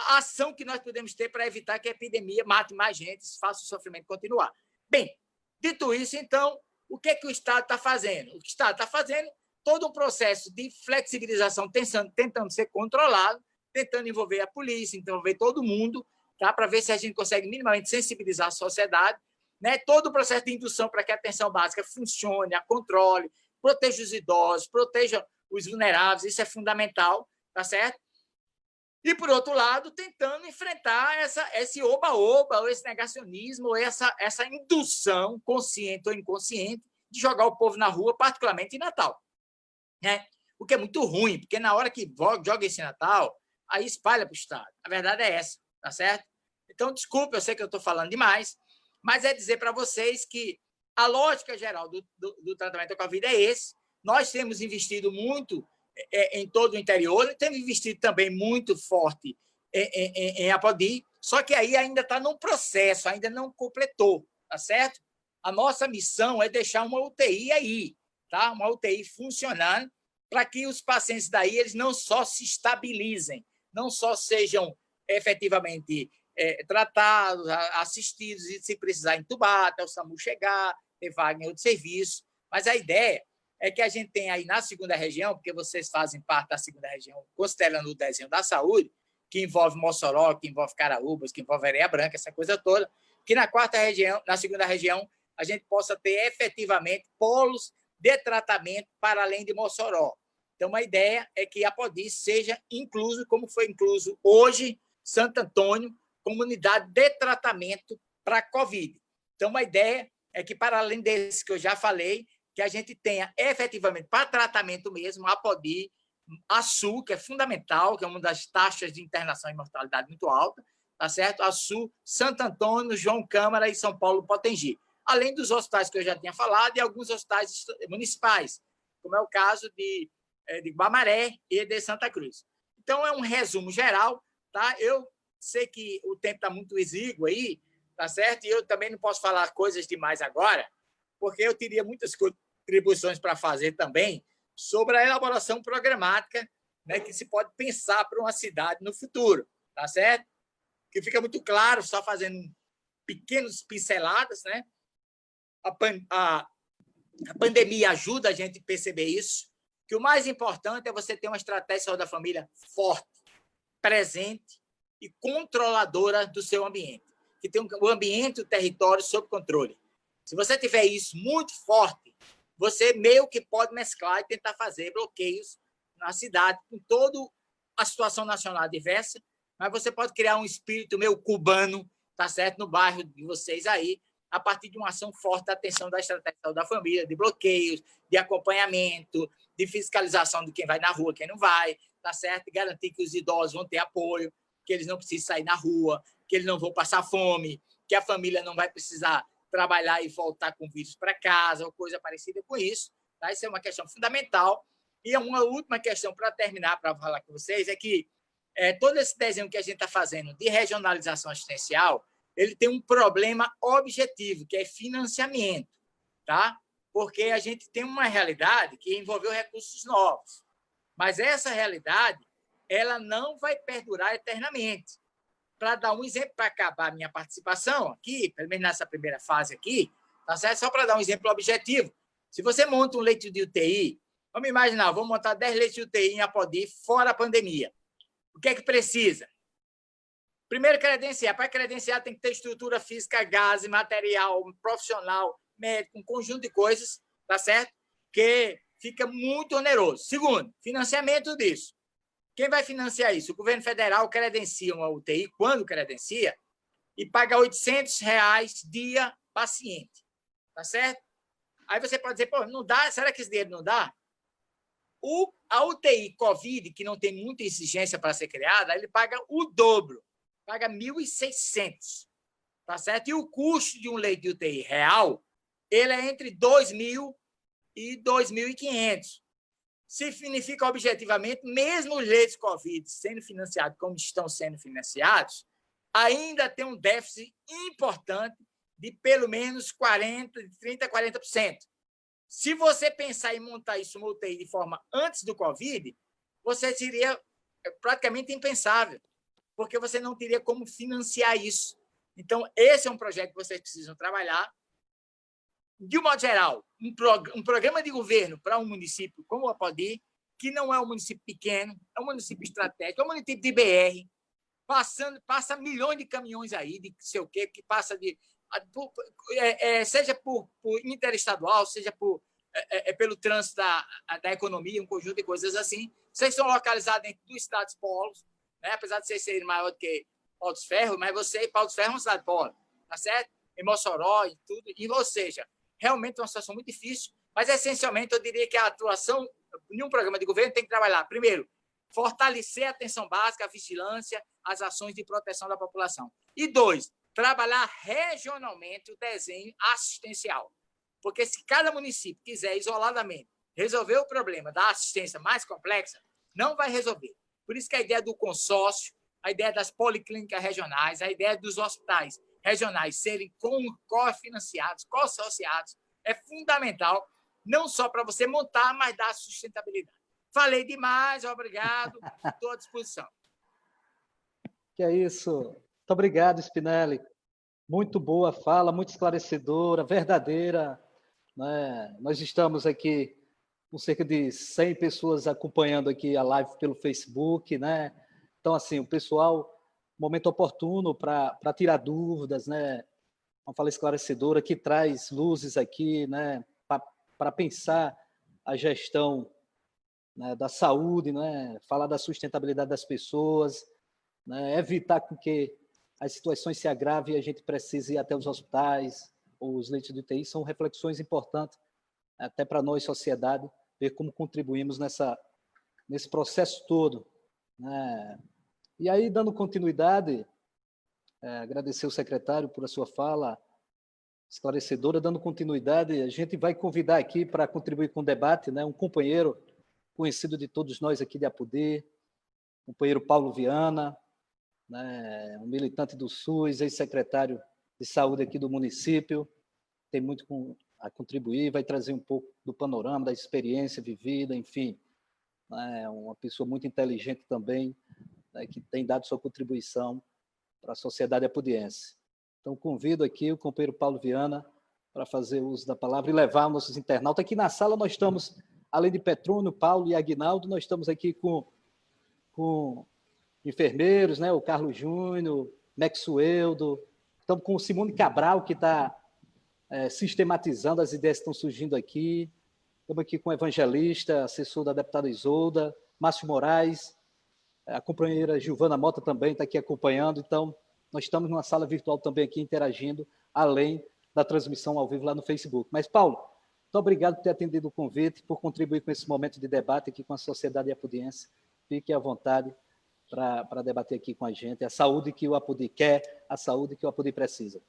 Speaker 2: ação que nós podemos ter para evitar que a epidemia mate mais gente, faça o sofrimento continuar. Bem, dito isso, então, o que o Estado está fazendo? O que o Estado está fazendo todo um processo de flexibilização tentando ser controlado, tentando envolver a polícia, envolver todo mundo, tá? Para ver se a gente consegue minimamente sensibilizar a sociedade, né? Todo o processo de indução para que a atenção básica funcione, a controle, proteja os idosos, proteja os vulneráveis, isso é fundamental, tá certo? E, por outro lado, tentando enfrentar esse oba-oba, esse negacionismo, essa indução, consciente ou inconsciente, de jogar o povo na rua, particularmente em Natal. Né? O que é muito ruim, porque na hora que joga esse Natal, aí espalha para o Estado. A verdade é essa, tá certo? Então, desculpe, eu sei que eu estou falando demais, mas é dizer para vocês que a lógica geral do tratamento da Covid é esse. Nós temos investido muito em todo o interior, temos investido também muito forte em Apodi, só que aí ainda está num processo, ainda não completou, tá certo? A nossa missão é deixar uma UTI aí, tá? Uma UTI funcionando, para que os pacientes daí eles não só se estabilizem, não só sejam efetivamente tratados, assistidos, e se precisar entubar até o SAMU chegar, ter vaga em outro serviço, mas a ideia é que a gente tem aí na segunda região, porque vocês fazem parte da segunda região, considerando o desenho da saúde, que envolve Mossoró, que envolve Caraúbas, que envolve Areia Branca, essa coisa toda, que na quarta região, na segunda região, a gente possa ter efetivamente polos de tratamento para além de Mossoró. Então, a ideia é que Apodi seja incluso, como foi incluso hoje, Santo Antônio, comunidade de tratamento para a Covid. Então, a ideia é que, para além desse que eu já falei, que a gente tenha efetivamente, para tratamento mesmo, a APODI, a SU, que é fundamental, que é uma das taxas de internação e mortalidade muito alta, tá certo? A SU, Santo Antônio, João Câmara e São Paulo Potengi. Além dos hospitais que eu já tinha falado e alguns hospitais municipais, como é o caso de Guamaré e de Santa Cruz. Então, é um resumo geral, tá? Eu sei que o tempo está muito exíguo aí, tá certo? E eu também não posso falar coisas demais agora, porque eu teria muitas contribuições para fazer também sobre a elaboração programática, né, que se pode pensar para uma cidade no futuro, tá certo? Que fica muito claro, só fazendo pequenas pinceladas, né? A pandemia ajuda a gente a perceber isso, que o mais importante é você ter uma estratégia de saúde da família forte, presente e controladora do seu ambiente, que tem o ambiente e o território sob controle. Se você tiver isso muito forte, você meio que pode mesclar e tentar fazer bloqueios na cidade, com toda a situação nacional diversa, mas você pode criar um espírito meio cubano, tá certo, no bairro de vocês aí, a partir de uma ação forte da atenção da estratégia da família, de bloqueios, de acompanhamento, de fiscalização de quem vai na rua, quem não vai, tá certo? Garantir que os idosos vão ter apoio, que eles não precisam sair na rua, que eles não vão passar fome, que a família não vai precisar trabalhar e voltar com vírus para casa, ou coisa parecida com isso. Tá? Isso é uma questão fundamental. E uma última questão para terminar, para falar com vocês, é que todo esse desenho que a gente está fazendo de regionalização assistencial, ele tem um problema objetivo, que é financiamento, tá? Porque a gente tem uma realidade que envolveu recursos novos, mas essa realidade ela não vai perdurar eternamente. Para dar um exemplo, para acabar a minha participação aqui, pelo menos nessa primeira fase aqui, tá certo? Só para dar um exemplo objetivo. Se você monta um leito de UTI, vamos imaginar, vou montar 10 leitos de UTI em Apodi fora a pandemia. O que é que precisa? Primeiro, credenciar. Para credenciar, tem que ter estrutura física, gás, material, profissional, médico, um conjunto de coisas, tá certo? Que fica muito oneroso. Segundo, financiamento disso. Quem vai financiar isso? O governo federal credencia uma UTI, quando credencia, e paga R$800 dia paciente. Tá certo? Aí você pode dizer, pô, não dá? Será que esse dinheiro não dá? A UTI COVID, que não tem muita exigência para ser criada, ele paga o dobro, paga 1.600, tá certo? E o custo de um leito de UTI real, ele é entre 2.000 e 2.500. Significa, objetivamente, mesmo os leitos COVID sendo financiados como estão sendo financiados, ainda tem um déficit importante de pelo menos 30% a 40%. Se você pensar em montar isso uma UTI de forma antes do COVID, você seria praticamente impensável, porque você não teria como financiar isso. Então, esse é um projeto que vocês precisam trabalhar. De um modo geral, um programa de governo para um município como o Apodi, que não é um município pequeno, é um município estratégico, é um município de BR, passa milhões de caminhões aí, de sei o quê, que passa seja por interestadual, seja pelo trânsito da economia, um conjunto de coisas assim. Vocês são localizados dentro do estado de polos, né? Apesar de vocês serem maior do que Pau dos Ferros, mas Pau dos Ferros é uma cidade de polo, tá certo? Em Mossoró e tudo, ou seja, realmente é uma situação muito difícil, mas essencialmente eu diria que a atuação em um programa de governo tem que trabalhar, primeiro, fortalecer a atenção básica, a vigilância, as ações de proteção da população. E dois, trabalhar regionalmente o desenho assistencial. Porque se cada município quiser isoladamente resolver o problema da assistência mais complexa, não vai resolver. Por isso que a ideia do consórcio, a ideia das policlínicas regionais, a ideia dos hospitais regionais serem cofinanciados, co-associados, é fundamental, não só para você montar, mas dar sustentabilidade. Falei demais, obrigado, estou à disposição.
Speaker 1: Que é isso. Muito obrigado, Spinelli. Muito boa fala, muito esclarecedora, verdadeira. Né? Nós estamos aqui com cerca de 100 pessoas acompanhando aqui a live pelo Facebook, né? Então, assim, o pessoal, momento oportuno para tirar dúvidas, né? Uma fala esclarecedora que traz luzes aqui, né? Para pensar a gestão, né, da saúde, né? Falar da sustentabilidade das pessoas, né? Evitar com que as situações se agravem e a gente precise ir até os hospitais, os leitos de UTI são reflexões importantes, até para nós, sociedade, ver como contribuímos nesse processo todo, né? E aí, dando continuidade, agradecer o secretário por a sua fala esclarecedora, dando continuidade, a gente vai convidar aqui para contribuir com o debate, né, um companheiro conhecido de todos nós aqui de Apodi, companheiro Paulo Viana, né, um militante do SUS, ex-secretário de saúde aqui do município, tem muito a contribuir, vai trazer um pouco do panorama, da experiência vivida, enfim, né, uma pessoa muito inteligente também, né, que tem dado sua contribuição para a sociedade apodiense. Então, convido aqui o companheiro Paulo Viana para fazer uso da palavra e levar nossos internautas. Aqui na sala nós estamos, além de Petrônio, Paulo e Aguinaldo, nós estamos aqui com enfermeiros, né? O Carlos Júnior, Maxueldo, estamos com o Simone Cabral, que está sistematizando as ideias que estão surgindo aqui. Estamos aqui com o evangelista, assessor da deputada Isolda, Márcio Moraes, a companheira Giovana Mota também está aqui acompanhando. Então, nós estamos numa sala virtual também aqui interagindo, além da transmissão ao vivo lá no Facebook. Mas, Paulo, muito obrigado por ter atendido o convite, por contribuir com esse momento de debate aqui com a sociedade apodiense. Fique à vontade para debater aqui com a gente a saúde que o Apodi quer, a saúde que o Apodi precisa.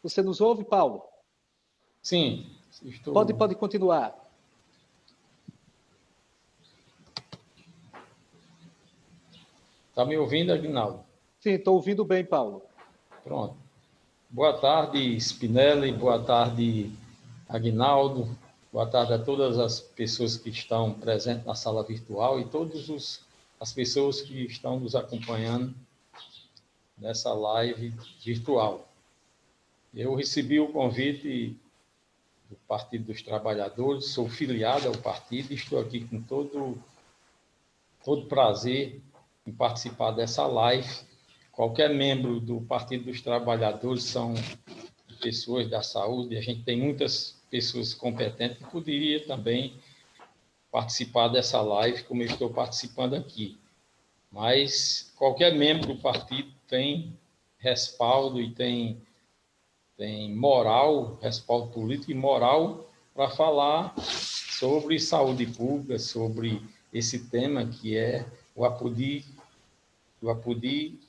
Speaker 1: Você nos ouve, Paulo?
Speaker 3: Sim, estou...
Speaker 1: Pode continuar.
Speaker 3: Está me ouvindo, Aguinaldo?
Speaker 1: Sim, estou ouvindo bem, Paulo.
Speaker 3: Pronto. Boa tarde, Spinelli, boa tarde, Aguinaldo, boa tarde a todas as pessoas que estão presentes na sala virtual e todas as pessoas que estão nos acompanhando nessa live virtual. Eu recebi o convite do Partido dos Trabalhadores, sou filiado ao partido e estou aqui com todo prazer em participar dessa live. Qualquer membro do Partido dos Trabalhadores são pessoas da saúde, a gente tem muitas pessoas competentes que poderiam também participar dessa live, como eu estou participando aqui. Mas qualquer membro do partido tem respaldo e tem moral, respaldo político e moral para falar sobre saúde pública, sobre esse tema que é o Apodi,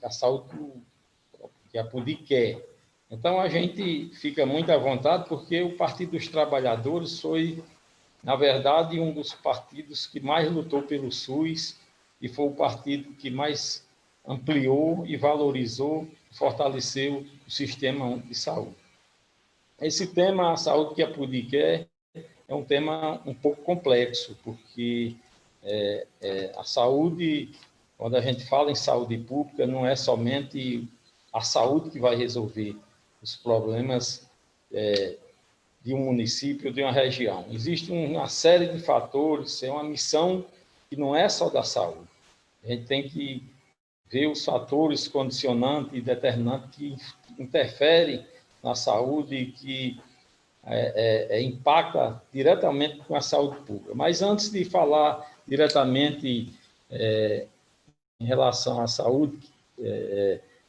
Speaker 3: a saúde que a Apodi quer. Então, a gente fica muito à vontade, porque o Partido dos Trabalhadores foi, na verdade, um dos partidos que mais lutou pelo SUS e foi o partido que mais ampliou e valorizou, fortaleceu o sistema de saúde. Esse tema, a saúde que a Apodi quer, é um tema um pouco complexo, porque a saúde, quando a gente fala em saúde pública, não é somente a saúde que vai resolver os problemas de um município, de uma região. Existe uma série de fatores, é uma missão que não é só da saúde. A gente tem que ver os fatores condicionantes e determinantes que interferem na saúde e que impacta diretamente com a saúde pública. Mas antes de falar diretamente em relação à saúde,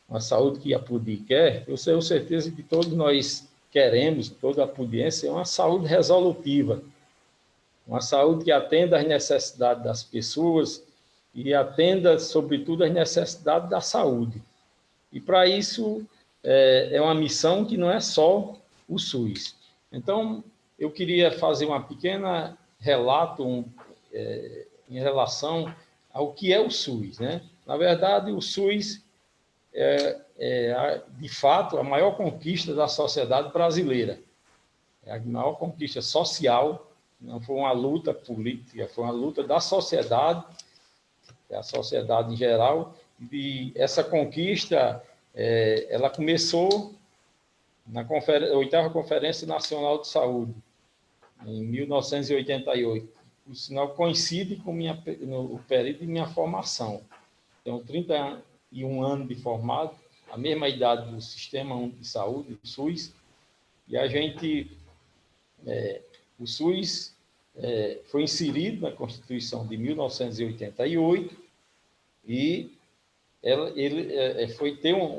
Speaker 3: a saúde que a Apodi quer, eu tenho certeza que todos nós queremos, toda a apodiense, é uma saúde resolutiva, uma saúde que atenda às necessidades das pessoas e atenda, sobretudo, às necessidades da saúde. E, para isso, é uma missão que não é só o SUS. Então, eu queria fazer uma pequena relato em relação ao que é o SUS, né? Na verdade, o SUS de fato, a maior conquista da sociedade brasileira. É a maior conquista social, não foi uma luta política, foi uma luta da sociedade, a sociedade em geral, e essa conquista, ela começou na 8ª Conferência Nacional de Saúde, em 1988, por sinal coincide com o período de minha formação. Tenho 31 anos de formado, a mesma idade do Sistema Único de Saúde, do SUS, E a gente, o SUS foi inserido na Constituição de 1988 e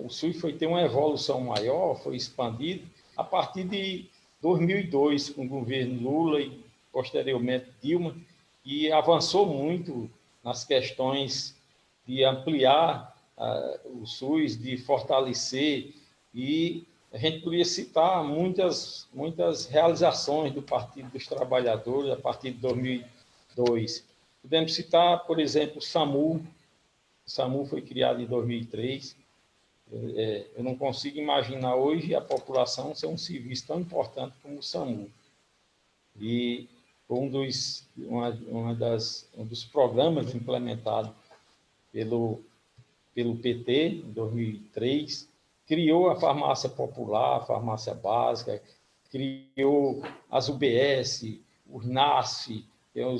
Speaker 3: o SUS foi ter uma evolução maior, foi expandido a partir de 2002, com o governo Lula e, posteriormente, Dilma, e avançou muito nas questões de ampliar o SUS, de fortalecer, e a gente poderia citar muitas realizações do Partido dos Trabalhadores a partir de 2002. Podemos citar, por exemplo, o SAMU. O SAMU foi criado em 2003. Eu não consigo imaginar hoje a população ser um serviço tão importante como o SAMU. E foi um dos programas implementados pelo PT, em 2003, criou a farmácia popular, a farmácia básica, criou as UBS, os NASF, que é o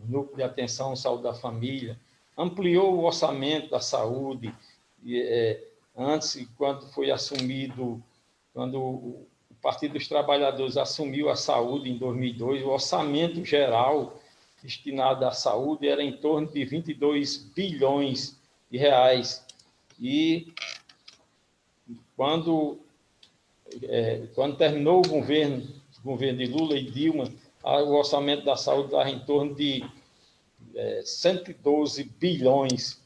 Speaker 3: Núcleo de Atenção à Saúde da Família, ampliou o orçamento da saúde. Antes, quando o Partido dos Trabalhadores assumiu a saúde em 2002, o orçamento geral destinado à saúde era em torno de 22 bilhões de reais. E quando terminou o governo de Lula e Dilma, o orçamento da saúde estava em torno de 112 bilhões.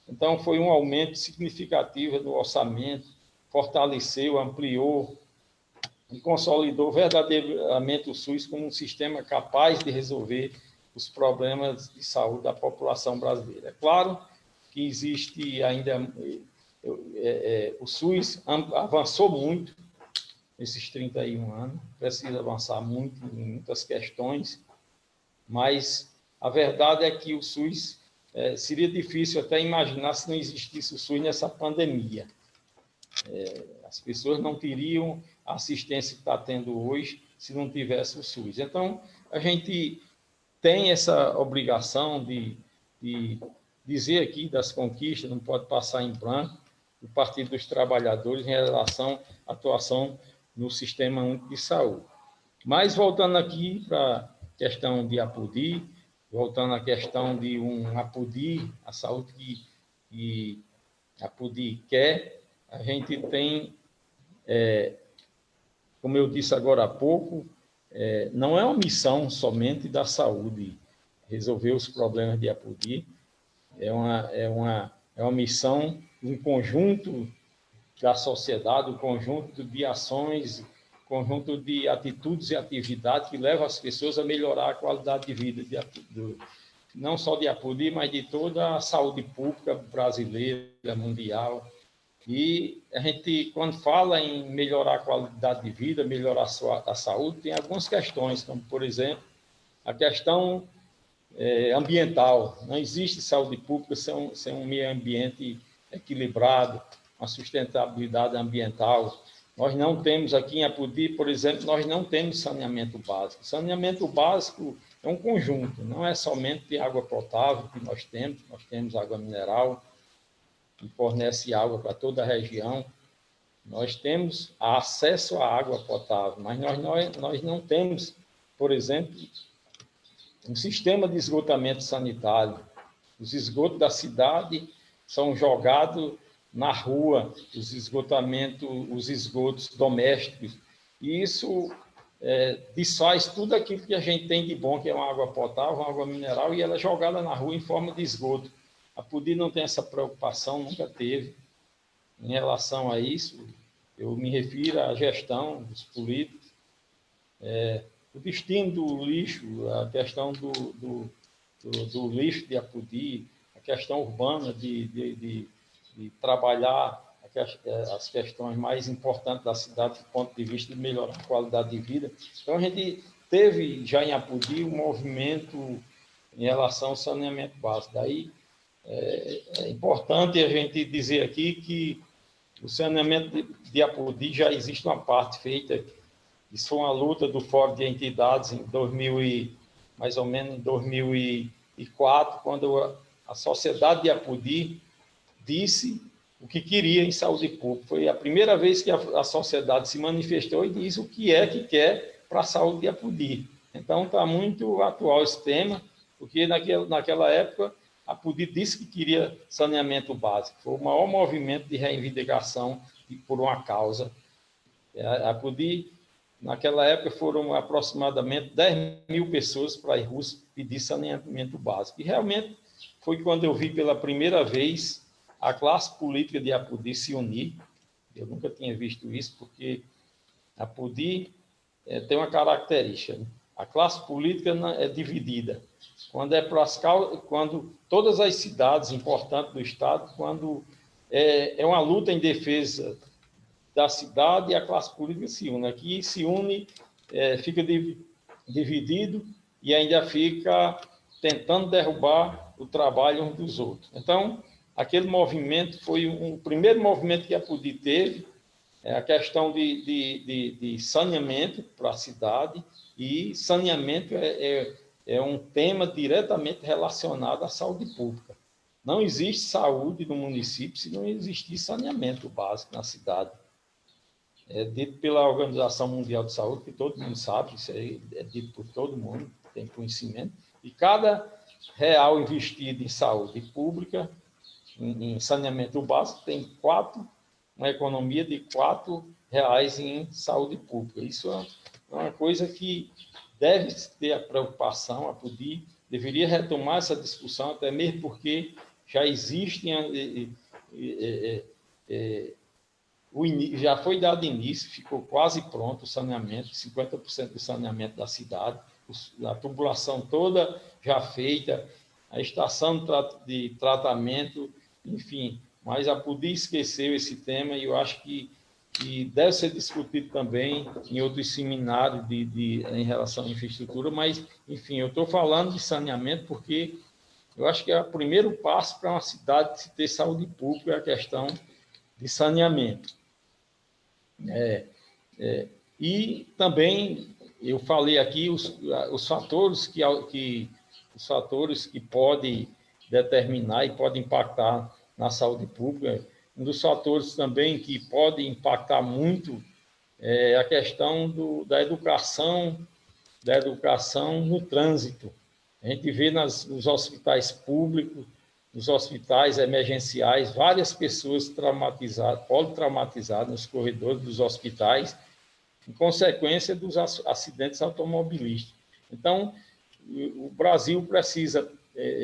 Speaker 3: Então, foi um aumento significativo do orçamento, fortaleceu, ampliou e consolidou verdadeiramente o SUS como um sistema capaz de resolver os problemas de saúde da população brasileira. É claro que existe ainda... o SUS avançou muito nesses 31 anos, precisa avançar muito em muitas questões, mas a verdade é que o SUS seria difícil até imaginar se não existisse o SUS nessa pandemia. As pessoas não teriam a assistência que está tendo hoje se não tivesse o SUS. Então, a gente tem essa obrigação de dizer aqui das conquistas, não pode passar em branco, do Partido dos Trabalhadores em relação à atuação no Sistema Único de Saúde. Mas, voltando aqui para a questão de APUDI, voltando à questão de um APUDI, a saúde que a APUDI quer, a gente tem, como eu disse agora há pouco, não é uma missão somente da saúde resolver os problemas de APUDI, é uma missão, um conjunto da sociedade, um conjunto de ações, um conjunto de atitudes e atividades que levam as pessoas a melhorar a qualidade de vida, não só de APUDI, mas de toda a saúde pública brasileira, mundial. E a gente, quando fala em melhorar a qualidade de vida, melhorar a saúde, tem algumas questões, como, por exemplo, a questão ambiental. Não existe saúde pública sem um meio ambiente equilibrado, uma sustentabilidade ambiental. Nós não temos aqui em APUDI, por exemplo, nós não temos saneamento básico. Saneamento básico é um conjunto, não é somente água potável que nós temos água mineral, que fornece água para toda a região. Nós temos acesso à água potável, mas nós não temos, por exemplo, um sistema de esgotamento sanitário. Os esgotos da cidade são jogados na rua, os esgotos domésticos, e isso desfaz tudo aquilo que a gente tem de bom, que é uma água potável, uma água mineral, e ela é jogada na rua em forma de esgoto. A APUDI não tem essa preocupação, nunca teve. Em relação a isso, eu me refiro à gestão dos políticos, o destino do lixo, a questão do lixo de APUDI, a questão urbana de trabalhar as questões mais importantes da cidade do ponto de vista de melhorar a qualidade de vida. Então, a gente teve já em APUDI um movimento em relação ao saneamento básico. Daí, é importante a gente dizer aqui que o saneamento de APUDI já existe uma parte feita. Isso foi uma luta do Fórum de Entidades em mais ou menos em 2004, quando a Sociedade de APUDI disse o que queria em saúde pública. Foi a primeira vez que a sociedade se manifestou e disse o que é que quer para a saúde de Apodi. Então, está muito atual esse tema, porque naquela época a Apodi disse que queria saneamento básico. Foi o maior movimento de reivindicação por uma causa. A Apodi, naquela época, foram aproximadamente 10 mil pessoas para as ruas pedir saneamento básico. E realmente foi quando eu vi pela primeira vez a classe política de Apodi se unir. Eu nunca tinha visto isso, porque Apodi tem uma característica, né? A classe política é dividida. Quando todas as cidades importantes do Estado, quando é uma luta em defesa da cidade, e a classe política se une. Aqui se une, fica dividido e ainda fica tentando derrubar o trabalho uns dos outros. Então, aquele movimento foi o primeiro movimento que a Apodi teve, a questão de saneamento para a cidade, e saneamento é um tema diretamente relacionado à saúde pública. Não existe saúde no município se não existir saneamento básico na cidade. É dito pela Organização Mundial de Saúde, que todo mundo sabe, isso aí é dito por todo mundo, tem conhecimento, e cada real investido em saúde pública, em saneamento básico, tem uma economia de R$4 em saúde pública. Isso é uma coisa que deve ter a preocupação, a Apodi deveria retomar essa discussão, até mesmo porque já existem, já foi dado início, ficou quase pronto o saneamento, 50% do saneamento da cidade, a tubulação toda já feita, a estação de tratamento, enfim, mas a Apodi esqueceu esse tema e eu acho que deve ser discutido também em outros seminários em relação à infraestrutura, mas, enfim, eu estou falando de saneamento porque eu acho que é o primeiro passo para uma cidade se ter saúde pública, é a questão de saneamento. E também, eu falei aqui, os fatores que podem determinar e podem impactar na saúde pública. Um dos fatores também que pode impactar muito é a questão da educação no trânsito. A gente vê nos hospitais públicos, nos hospitais emergenciais, várias pessoas politraumatizadas nos corredores dos hospitais, em consequência dos acidentes automobilísticos. Então, o Brasil precisa,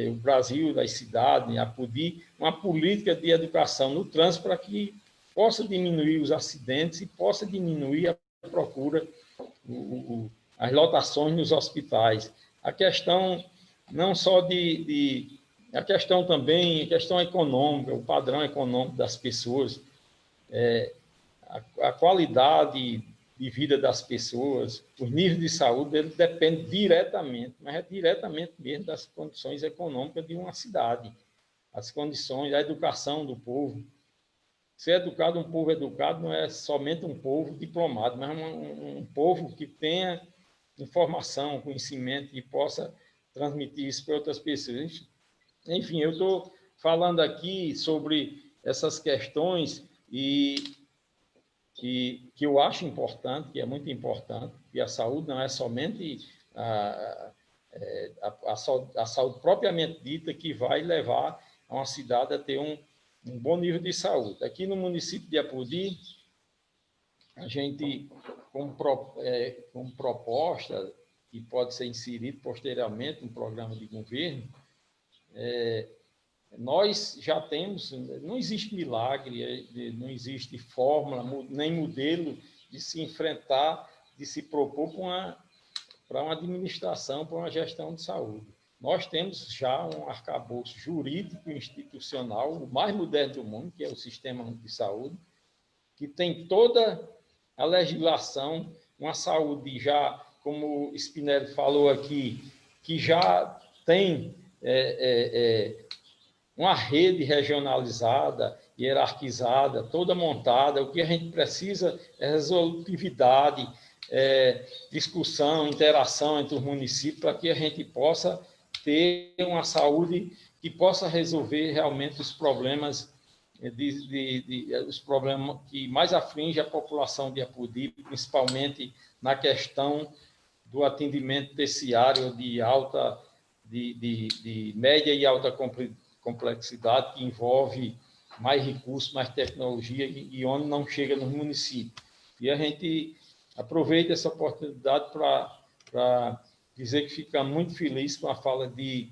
Speaker 3: o Brasil, das cidades, a Apodi, uma política de educação no trânsito para que possa diminuir os acidentes e possa diminuir a procura, as lotações nos hospitais. A questão não só a questão também, a questão econômica, o padrão econômico das pessoas, a qualidade de vida das pessoas, os níveis de saúde, ele depende diretamente, mas é diretamente mesmo das condições econômicas de uma cidade, as condições, a educação do povo. Ser educado, um povo educado, não é somente um povo diplomado, mas um povo que tenha informação, conhecimento e possa transmitir isso para outras pessoas. Enfim, eu estou falando aqui sobre essas questões que eu acho importante, que é muito importante, que a saúde não é somente a saúde propriamente dita que vai levar a uma cidade a ter um bom nível de saúde. Aqui no município de Apodi, a gente, como proposta, que pode ser inserido posteriormente no programa de governo, nós já temos, não existe milagre, não existe fórmula, nem modelo de se enfrentar, de se propor para uma administração, para uma gestão de saúde. Nós temos já um arcabouço jurídico e institucional, o mais moderno do mundo, que é o Sistema de Saúde, que tem toda a legislação, uma saúde já, como o Spinelli falou aqui, que já tem uma rede regionalizada, hierarquizada, toda montada. O que a gente precisa é resolutividade, discussão, interação entre os municípios, para que a gente possa ter uma saúde que possa resolver realmente os problemas os problemas que mais afligem a população de Apodi, principalmente na questão do atendimento terciário de média e alta complexidade, que envolve mais recursos, mais tecnologia e onde não chega nos municípios. E a gente aproveita essa oportunidade para dizer que fica muito feliz com a fala de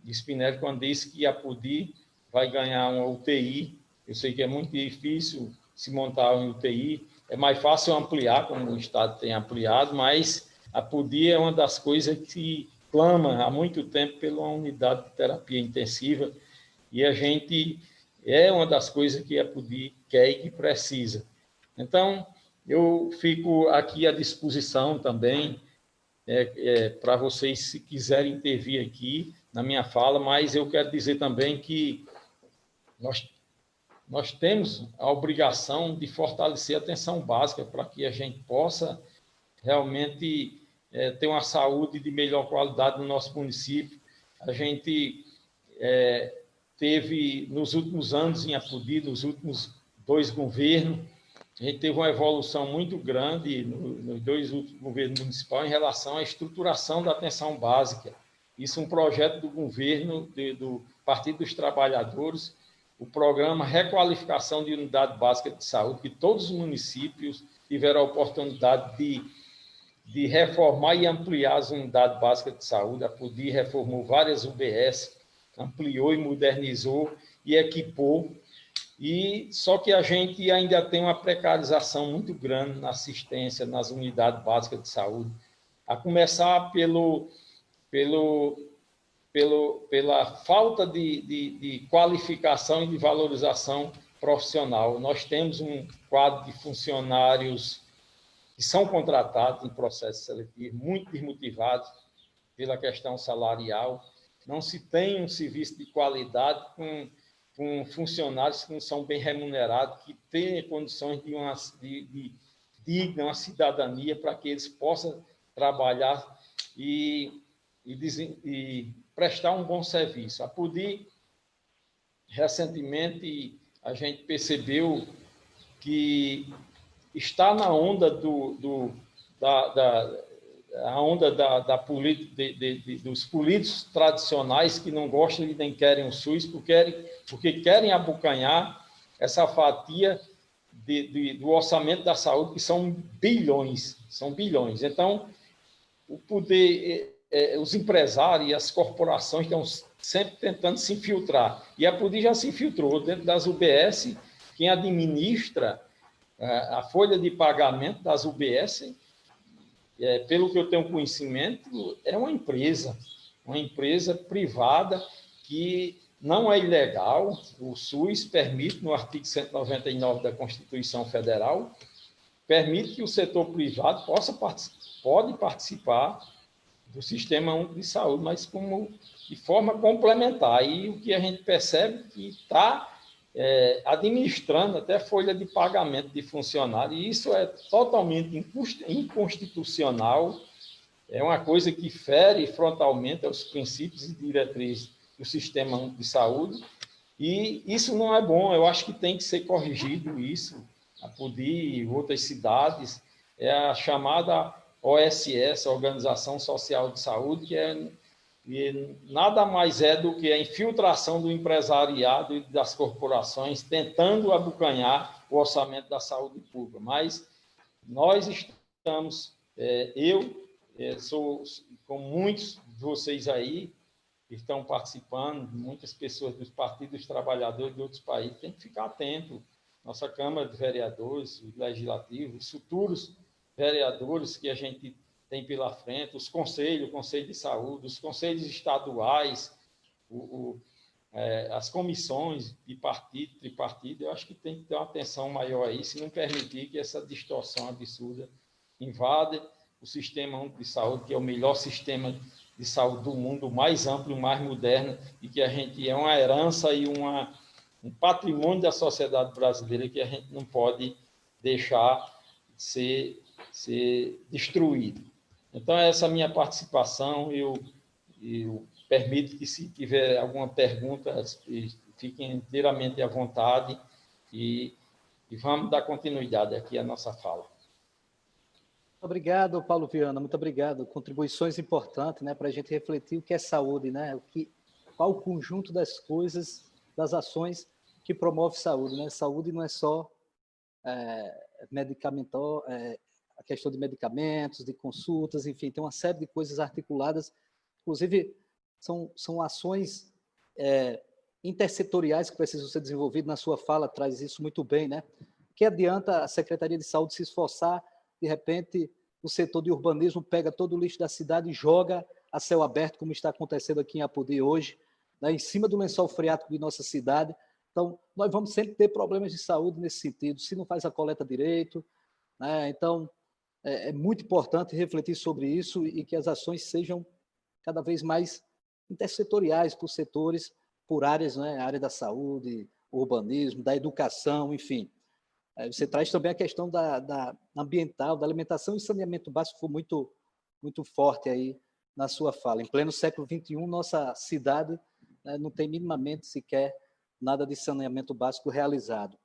Speaker 3: Spinelli, quando disse que Apodi vai ganhar uma UTI. Eu sei que é muito difícil se montar uma UTI, é mais fácil ampliar, como o Estado tem ampliado, mas Apodi é uma das coisas que clama há muito tempo pela unidade de terapia intensiva, e a gente é uma das coisas que Apodi quer e que precisa. Então, eu fico aqui à disposição também para vocês, se quiserem intervir aqui na minha fala, mas eu quero dizer também que nós temos a obrigação de fortalecer a atenção básica para que a gente possa realmente ter uma saúde de melhor qualidade no nosso município. A gente teve, nos últimos anos, em Apodi, nos últimos 2 governos, a gente teve uma evolução muito grande nos 2 últimos governos municipais em relação à estruturação da atenção básica. Isso é um projeto do governo, do Partido dos Trabalhadores, o programa Requalificação de Unidade Básica de Saúde, que todos os municípios tiveram a oportunidade de reformar e ampliar as unidades básicas de saúde. A Apodi reformou várias UBS, ampliou e modernizou e equipou. Só que a gente ainda tem uma precarização muito grande na assistência, nas unidades básicas de saúde, a começar pela falta de qualificação e de valorização profissional. Nós temos um quadro de funcionários que são contratados em processo seletivo, muito desmotivados pela questão salarial. Não se tem um serviço de qualidade com funcionários que não são bem remunerados, que têm condições de uma cidadania para que eles possam trabalhar e prestar um bom serviço. A Apodi, recentemente, a gente percebeu que está na onda dos políticos tradicionais que não gostam e nem querem o SUS, porque querem abocanhar essa fatia do orçamento da saúde, que são bilhões. Então, os empresários e as corporações estão sempre tentando se infiltrar. E a Apodi já se infiltrou dentro das UBS. Quem administra a folha de pagamento das UBS, pelo que eu tenho conhecimento, é uma empresa privada que não é ilegal. O SUS permite, no artigo 199 da Constituição Federal, permite que o setor privado pode participar do Sistema Único de Saúde, mas de forma complementar. E o que a gente percebe que está administrando até folha de pagamento de funcionário, e isso é totalmente inconstitucional, é uma coisa que fere frontalmente aos princípios e diretrizes do Sistema Único de Saúde, e isso não é bom. Eu acho que tem que ser corrigido isso. A Apodi e outras cidades, é a chamada OSS, Organização Social de Saúde, que nada mais é do que a infiltração do empresariado e das corporações tentando abocanhar o orçamento da saúde pública. Mas nós estamos, sou com muitos de vocês aí que estão participando, muitas pessoas dos partidos dos trabalhadores de outros países, tem que ficar atento. Nossa Câmara de Vereadores, o Legislativo, os futuros vereadores que a gente tem pela frente, os conselhos, o Conselho de Saúde, os conselhos estaduais, as comissões de partido, tripartido, eu acho que tem que ter uma atenção maior aí, se não permitir que essa distorção absurda invada o Sistema Único de Saúde, que é o melhor sistema de saúde do mundo, o mais amplo, o mais moderno, e que a gente é uma herança e um patrimônio da sociedade brasileira que a gente não pode deixar ser destruído. Então, essa é a minha participação. Eu permito que, se tiver alguma pergunta, fiquem inteiramente à vontade E vamos dar continuidade aqui à nossa fala.
Speaker 1: Obrigado, Paulo Viana, muito obrigado. Contribuições importantes, né, para a gente refletir o que é saúde, né? Qual o conjunto das coisas, das ações que promove saúde, né? Saúde não é só a questão de medicamentos, de consultas, enfim, tem uma série de coisas articuladas, inclusive são ações intersetoriais que precisam ser desenvolvidas. Na sua fala traz isso muito bem, né? Que adianta a Secretaria de Saúde se esforçar, de repente o setor de urbanismo pega todo o lixo da cidade e joga a céu aberto, como está acontecendo aqui em Apodi hoje, né, em cima do lençol freático de nossa cidade. Então, nós vamos sempre ter problemas de saúde nesse sentido, se não faz a coleta direito, né? Então, é muito importante refletir sobre isso e que as ações sejam cada vez mais intersetoriais por setores, por áreas, né? A área da saúde, urbanismo, da educação, enfim. Você traz também a questão da ambiental, da alimentação e saneamento básico, foi muito, muito forte aí na sua fala. Em pleno século XXI, nossa cidade, né, não tem minimamente sequer nada de saneamento básico realizado.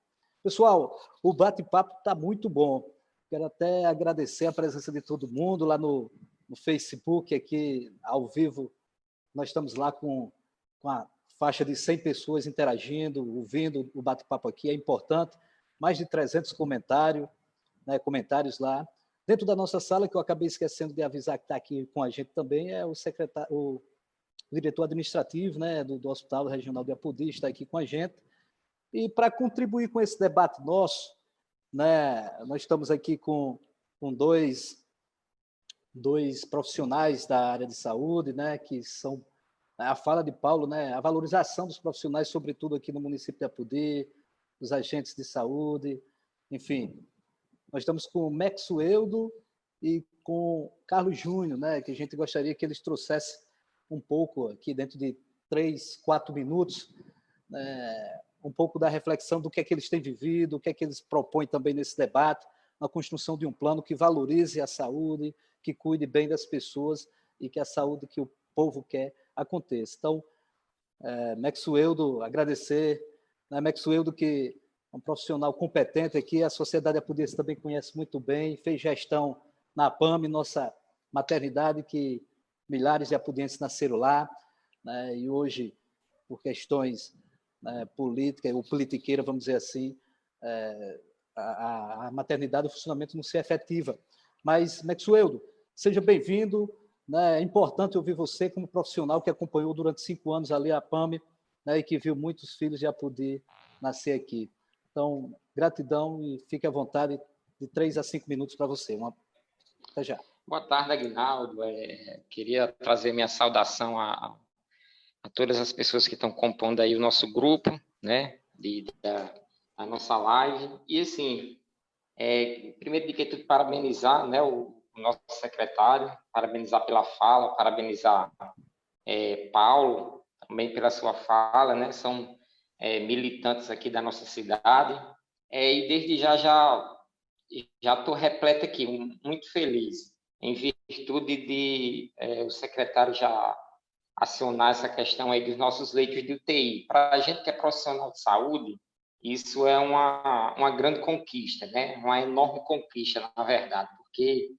Speaker 1: Pessoal, o bate-papo está muito bom. Quero até agradecer a presença de todo mundo lá no Facebook, aqui ao vivo. Nós estamos lá com a faixa de 100 pessoas interagindo, ouvindo o bate-papo aqui, é importante. Mais de 300 comentários, né, comentários lá. Dentro da nossa sala, que eu acabei esquecendo de avisar que está aqui com a gente também, é o diretor administrativo, né, do Hospital Regional de Apodi, está aqui com a gente. E para contribuir com esse debate nosso, né, nós estamos aqui com dois profissionais da área de saúde, né, que são a fala de Paulo, né, a valorização dos profissionais, sobretudo aqui no município de Apodi, dos agentes de saúde, enfim. Nós estamos com o Maxueldo e com Carlos Júnior, né, que a gente gostaria que eles trouxessem um pouco aqui, dentro de 3, 4 minutos, um pouco da reflexão do que é que eles têm vivido, o que é que eles propõem também nesse debate, na construção de um plano que valorize a saúde, que cuide bem das pessoas e que a saúde que o povo quer aconteça. Então, Maxueldo, agradecer, né, Maxueldo, que é um profissional competente aqui, a Sociedade Apudiense também conhece muito bem, fez gestão na APAME, nossa maternidade, que milhares de apudienses nasceram lá, né, e hoje, por questões, né, políticas, ou politiqueira, vamos dizer assim, a maternidade, o funcionamento não se efetiva. Mas, Maxueldo, seja bem-vindo, né, é importante ouvir você como profissional que acompanhou durante 5 anos ali a APAME, né, e que viu muitos filhos de Apodi nascer aqui. Então, gratidão e fique à vontade, de 3 a 5 minutos para você. Até já.
Speaker 4: Boa tarde, Aguinaldo. Queria trazer minha saudação a todas as pessoas que estão compondo aí o nosso grupo, né, da nossa live. E, assim, primeiro de que tudo, parabenizar, né, o nosso secretário, parabenizar pela fala, parabenizar Paulo, também pela sua fala, né, são militantes aqui da nossa cidade. E desde já estou repleto aqui, muito feliz, em virtude de o secretário já acionar essa questão aí dos nossos leitos de UTI. Para a gente que é profissional de saúde, isso é uma grande conquista, né? Uma enorme conquista, na verdade, porque,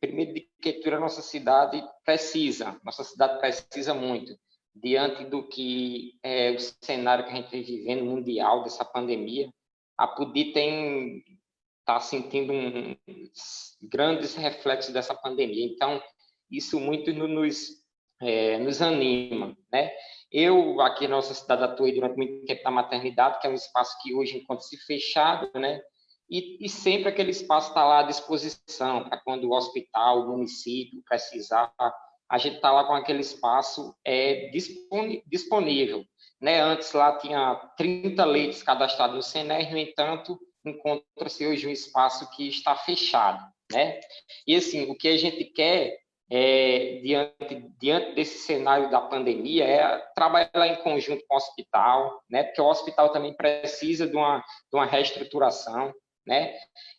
Speaker 4: primeiro de que tudo, nossa cidade precisa muito, diante do que o cenário que a gente está vivendo mundial, dessa pandemia. A Apodi está sentindo grandes reflexos dessa pandemia. Então, isso muito nos anima, né? Eu, aqui na nossa cidade, atuei durante muito tempo na maternidade, que é um espaço que hoje encontra-se fechado, né? E sempre aquele espaço está lá à disposição, para quando o hospital, o município precisar, a gente está lá com aquele espaço disponível, né? Antes lá tinha 30 leitos cadastrados no Sener, no entanto, encontra-se hoje um espaço que está fechado, né? E, assim, o que a gente quer, diante desse cenário da pandemia, é trabalhar em conjunto com o hospital, né? Porque o hospital também precisa de uma reestruturação, né?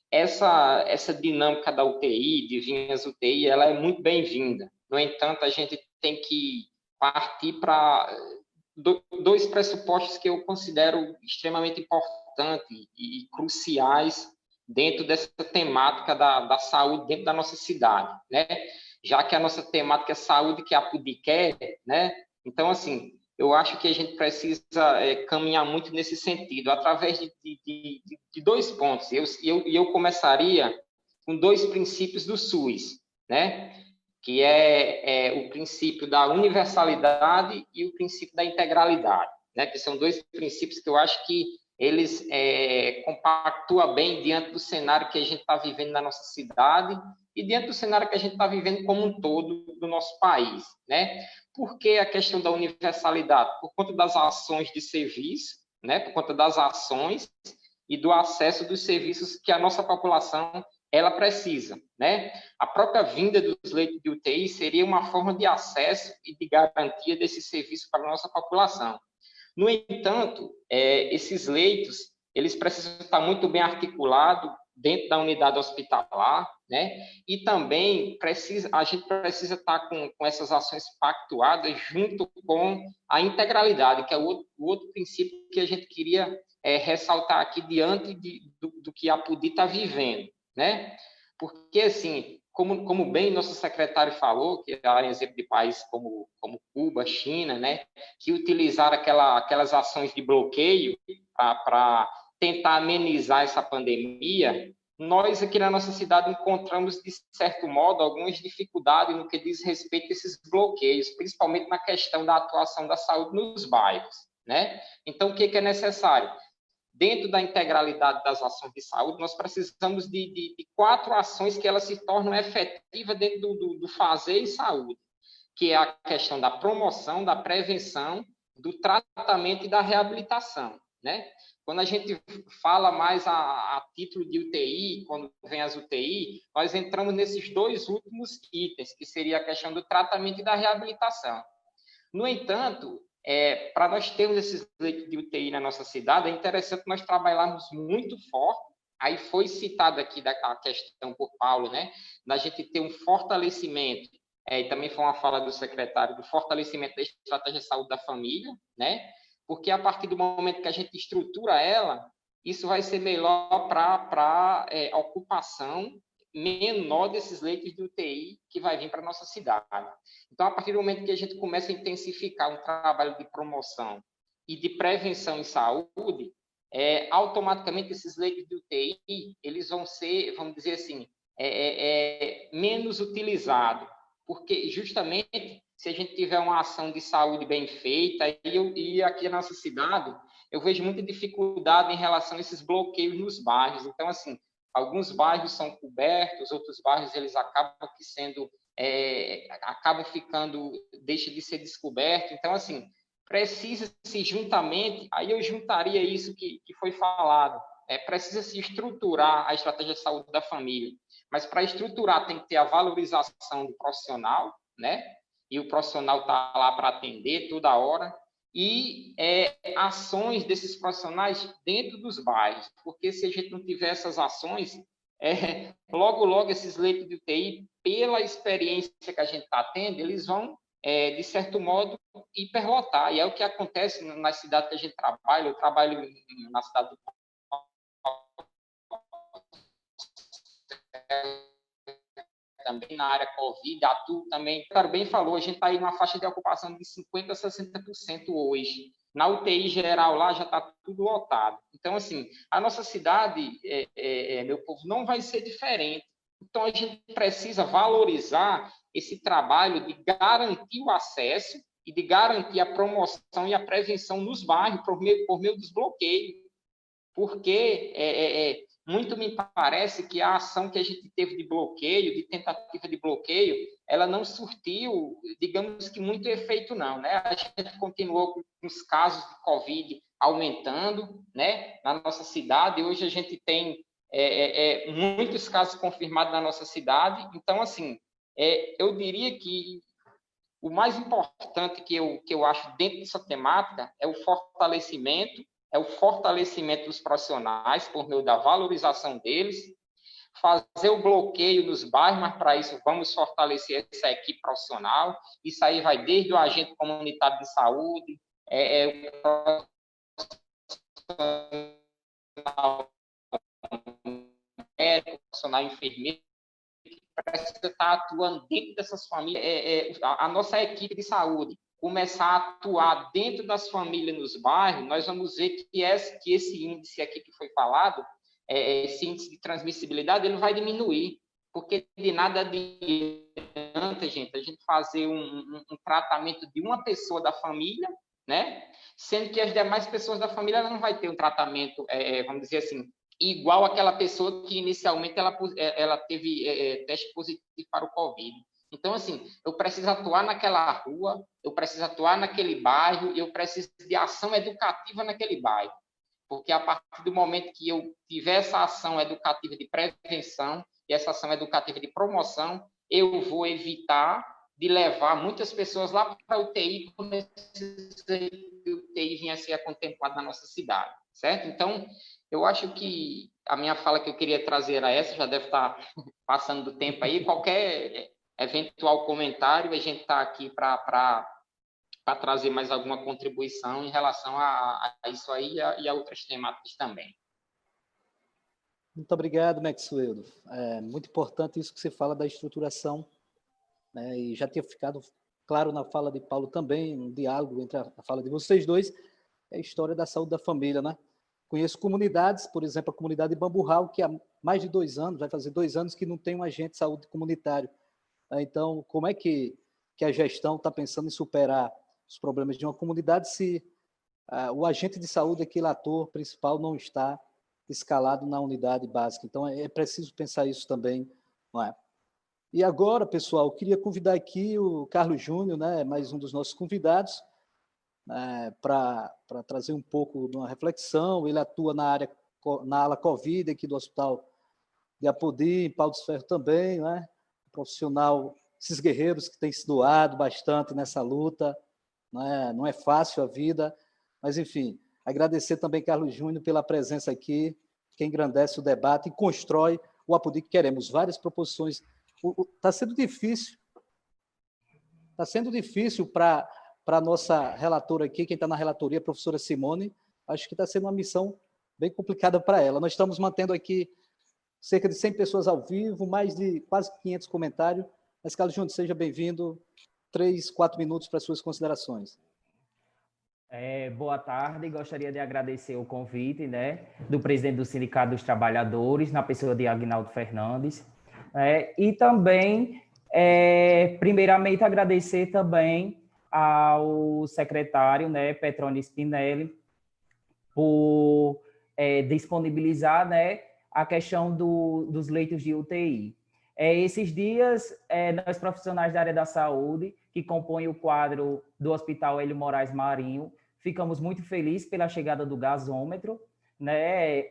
Speaker 4: Essa dinâmica da UTI, de vinhas UTI, ela é muito bem-vinda. No entanto, a gente tem que partir para dois pressupostos que eu considero extremamente importantes e cruciais dentro dessa temática da saúde dentro da nossa cidade, né? Já que a nossa temática é saúde, que a Apodi quer, né? Então, assim, eu acho que a gente precisa caminhar muito nesse sentido, através de dois pontos. Eu começaria com dois princípios do SUS, né? Que é o princípio da universalidade e o princípio da integralidade, né? Que são dois princípios que eu acho que eles compactuam bem diante do cenário que a gente está vivendo na nossa cidade e diante do cenário que a gente está vivendo como um todo do nosso país, né? Por que a questão da universalidade? Por conta das ações de serviço, né? Por conta das ações e do acesso dos serviços que a nossa população ela precisa, né? A própria vinda dos leitos de UTI seria uma forma de acesso e de garantia desse serviço para a nossa população. No entanto, esses leitos, eles precisam estar muito bem articulados dentro da unidade hospitalar, né? E também a gente precisa estar com essas ações pactuadas junto com a integralidade, que é o outro princípio que a gente queria ressaltar aqui diante do que a Apodi está vivendo, né? Porque, assim, como bem nosso secretário falou, que é um exemplo de países como Cuba, China, né, que utilizaram aquelas ações de bloqueio para tentar amenizar essa pandemia, nós aqui na nossa cidade encontramos, de certo modo, algumas dificuldades no que diz respeito a esses bloqueios, principalmente na questão da atuação da saúde nos bairros, né? Então, o que é necessário? Dentro da integralidade das ações de saúde, nós precisamos de 4 ações que elas se tornam efetivas dentro do fazer em saúde, que é a questão da promoção, da prevenção, do tratamento e da reabilitação, né? Quando a gente fala mais a título de UTI, quando vem as UTI, nós entramos nesses 2 últimos itens, que seria a questão do tratamento e da reabilitação. No entanto, para nós termos esses leitos de UTI na nossa cidade, é interessante nós trabalharmos muito forte. Aí foi citado aqui a questão por Paulo, né? Da gente ter um fortalecimento, e também foi uma fala do secretário, do fortalecimento da estratégia de saúde da família, né? Porque a partir do momento que a gente estrutura ela, isso vai ser melhor para a ocupação menor desses leitos de UTI que vai vir para a nossa cidade. Então, a partir do momento que a gente começa a intensificar um trabalho de promoção e de prevenção em saúde, automaticamente esses leitos de UTI, eles vão ser, vamos dizer assim, menos utilizados, porque justamente se a gente tiver uma ação de saúde bem feita, e aqui na nossa cidade, eu vejo muita dificuldade em relação a esses bloqueios nos bairros. Então, assim, alguns bairros são cobertos, outros bairros eles acabam ficando, deixa de ser descoberto. Então, assim, precisa-se juntamente, aí eu juntaria isso que foi falado, precisa-se estruturar a estratégia de saúde da família, mas para estruturar tem que ter a valorização do profissional, né? E o profissional está lá para atender toda hora, e ações desses profissionais dentro dos bairros, porque se a gente não tiver essas ações, logo esses leitos de UTI, pela experiência que a gente está tendo, eles vão, de certo modo, hiperlotar, e é o que acontece na cidade que a gente trabalha. Eu trabalho na cidade do também na área Covid, atuo também, claro, bem falou, a gente está aí numa faixa de ocupação de 50% a 60% hoje. Na UTI geral lá já está tudo lotado. Então, assim, a nossa cidade, meu povo, não vai ser diferente. Então, a gente precisa valorizar esse trabalho de garantir o acesso e de garantir a promoção e a prevenção nos bairros por meio dos bloqueios. Porque muito me parece que a ação que a gente teve de bloqueio, de tentativa de bloqueio, ela não surtiu, digamos que, muito efeito, não, né? A gente continuou com os casos de Covid aumentando, né, na nossa cidade. Hoje a gente tem muitos casos confirmados na nossa cidade. Então, assim, eu diria que o mais importante que eu acho dentro dessa temática é o fortalecimento dos profissionais por meio da valorização deles, fazer o bloqueio nos bairros, mas para isso vamos fortalecer essa equipe profissional. Isso aí vai desde o agente comunitário de saúde, médico, profissional enfermeiro, que precisa estar atuando dentro dessas famílias. A nossa equipe de saúde começar a atuar dentro das famílias nos bairros, nós vamos ver que esse índice aqui que foi falado, esse índice de transmissibilidade, ele vai diminuir, porque de nada adianta, gente, a gente fazer um tratamento de uma pessoa da família, né? Sendo que as demais pessoas da família não vai ter um tratamento, vamos dizer assim, igual àquela pessoa que inicialmente ela teve teste positivo para o Covid. Então, assim, eu preciso atuar naquela rua, eu preciso atuar naquele bairro, eu preciso de ação educativa naquele bairro. Porque a partir do momento que eu tiver essa ação educativa de prevenção e essa ação educativa de promoção, eu vou evitar de levar muitas pessoas lá para a UTI, quando a UTI vinha a ser contemplada na nossa cidade, certo? Então, eu acho que a minha fala que eu queria trazer era essa, já deve estar passando do tempo aí, qualquer eventual comentário, a gente está aqui para trazer mais alguma contribuição em relação a isso aí e a outras temáticas também.
Speaker 1: Muito obrigado, Maxwell. É muito importante isso que você fala da estruturação, né? E já tinha ficado claro na fala de Paulo também, um diálogo entre a fala de vocês dois, é a história da saúde da família, né? Conheço comunidades, por exemplo, a comunidade de Bamburral, que há mais de 2 anos, vai fazer 2 anos, que não tem um agente de saúde comunitário. Então, como é que a gestão está pensando em superar os problemas de uma comunidade se o agente de saúde, aquele ator principal, não está escalado na unidade básica? Então, é preciso pensar isso também, não é? E agora, pessoal, eu queria convidar aqui o Carlos Júnior, né, mais um dos nossos convidados, para trazer um pouco de uma reflexão. Ele atua na ala Covid aqui do Hospital de Apodi, em Pau dos Ferros também, né? Profissional, esses guerreiros que têm se doado bastante nessa luta, né? Não é fácil a vida, mas, enfim, agradecer também Carlos Júnior pela presença aqui, que engrandece o debate e constrói o Apodi que queremos. Várias proposições. Está sendo difícil para a nossa relatora aqui, quem está na relatoria, a professora Simone, acho que está sendo uma missão bem complicada para ela. Nós estamos mantendo aqui cerca de 100 pessoas ao vivo, mais de quase 500 comentários. Mas, Carlos Júnior, seja bem-vindo. 3, 4 minutos para suas considerações.
Speaker 5: Boa tarde, gostaria de agradecer o convite, né, do presidente do Sindicato dos Trabalhadores, na pessoa de Agnaldo Fernandes, e também, primeiramente, agradecer também ao secretário, né, Petrônio Spinelli, por disponibilizar, né, a questão dos leitos de UTI. Esses dias, nós profissionais da área da saúde, que compõem o quadro do Hospital Hélio Moraes Marinho, ficamos muito felizes pela chegada do gasômetro, né?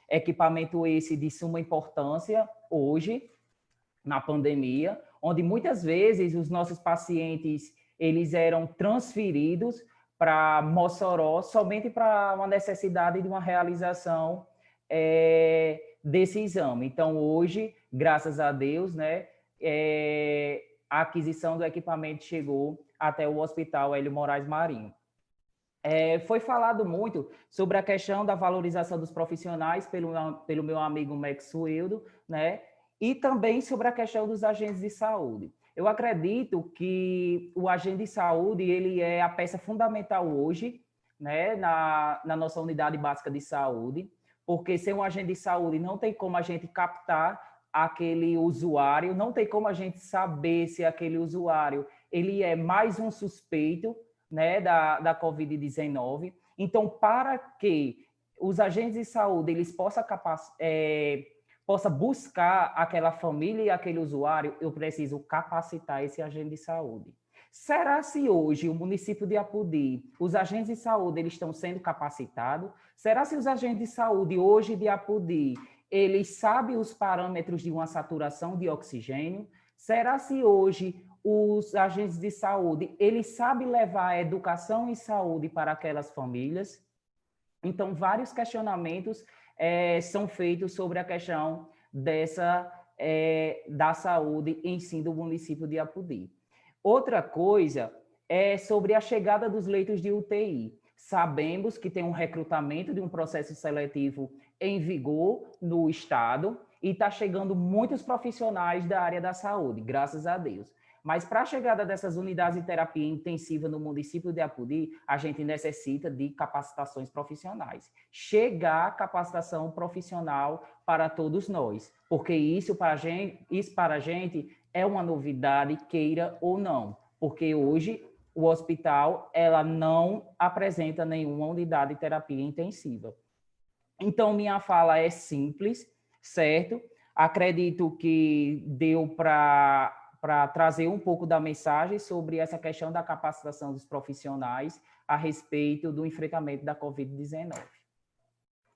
Speaker 5: Equipamento esse de suma importância hoje, na pandemia, onde muitas vezes os nossos pacientes eles eram transferidos para Mossoró somente para uma necessidade de uma realização desse exame. Então, hoje, graças a Deus, né, a aquisição do equipamento chegou até o Hospital Hélio Moraes Marinho. Foi falado muito sobre a questão da valorização dos profissionais pelo meu amigo Maxwell, né, e também sobre a questão dos agentes de saúde. Eu acredito que o agente de saúde ele é a peça fundamental hoje, né, na nossa unidade básica de saúde, porque sem um agente de saúde não tem como a gente captar aquele usuário, não tem como a gente saber se aquele usuário ele é mais um suspeito, né, da Covid-19. Então, para que os agentes de saúde eles possam buscar aquela família e aquele usuário, eu preciso capacitar esse agente de saúde. Será se hoje o município de Apodi, os agentes de saúde eles estão sendo capacitados? Será se os agentes de saúde hoje de Apodi, eles sabem os parâmetros de uma saturação de oxigênio? Será se hoje os agentes de saúde, eles sabem levar a educação e saúde para aquelas famílias? Então, vários questionamentos são feitos sobre a questão da saúde em si do município de Apodi. Outra coisa é sobre a chegada dos leitos de UTI. Sabemos que tem um recrutamento de um processo seletivo em vigor no Estado e está chegando muitos profissionais da área da saúde, graças a Deus. Mas para a chegada dessas unidades de terapia intensiva no município de Apodi, a gente necessita de capacitações profissionais. Chegar a capacitação profissional para todos nós, porque isso para a gente é uma novidade, queira ou não, porque hoje o hospital ela não apresenta nenhuma unidade de terapia intensiva. Então, minha fala é simples, certo? Acredito que deu para trazer um pouco da mensagem sobre essa questão da capacitação dos profissionais a respeito do enfrentamento da Covid-19.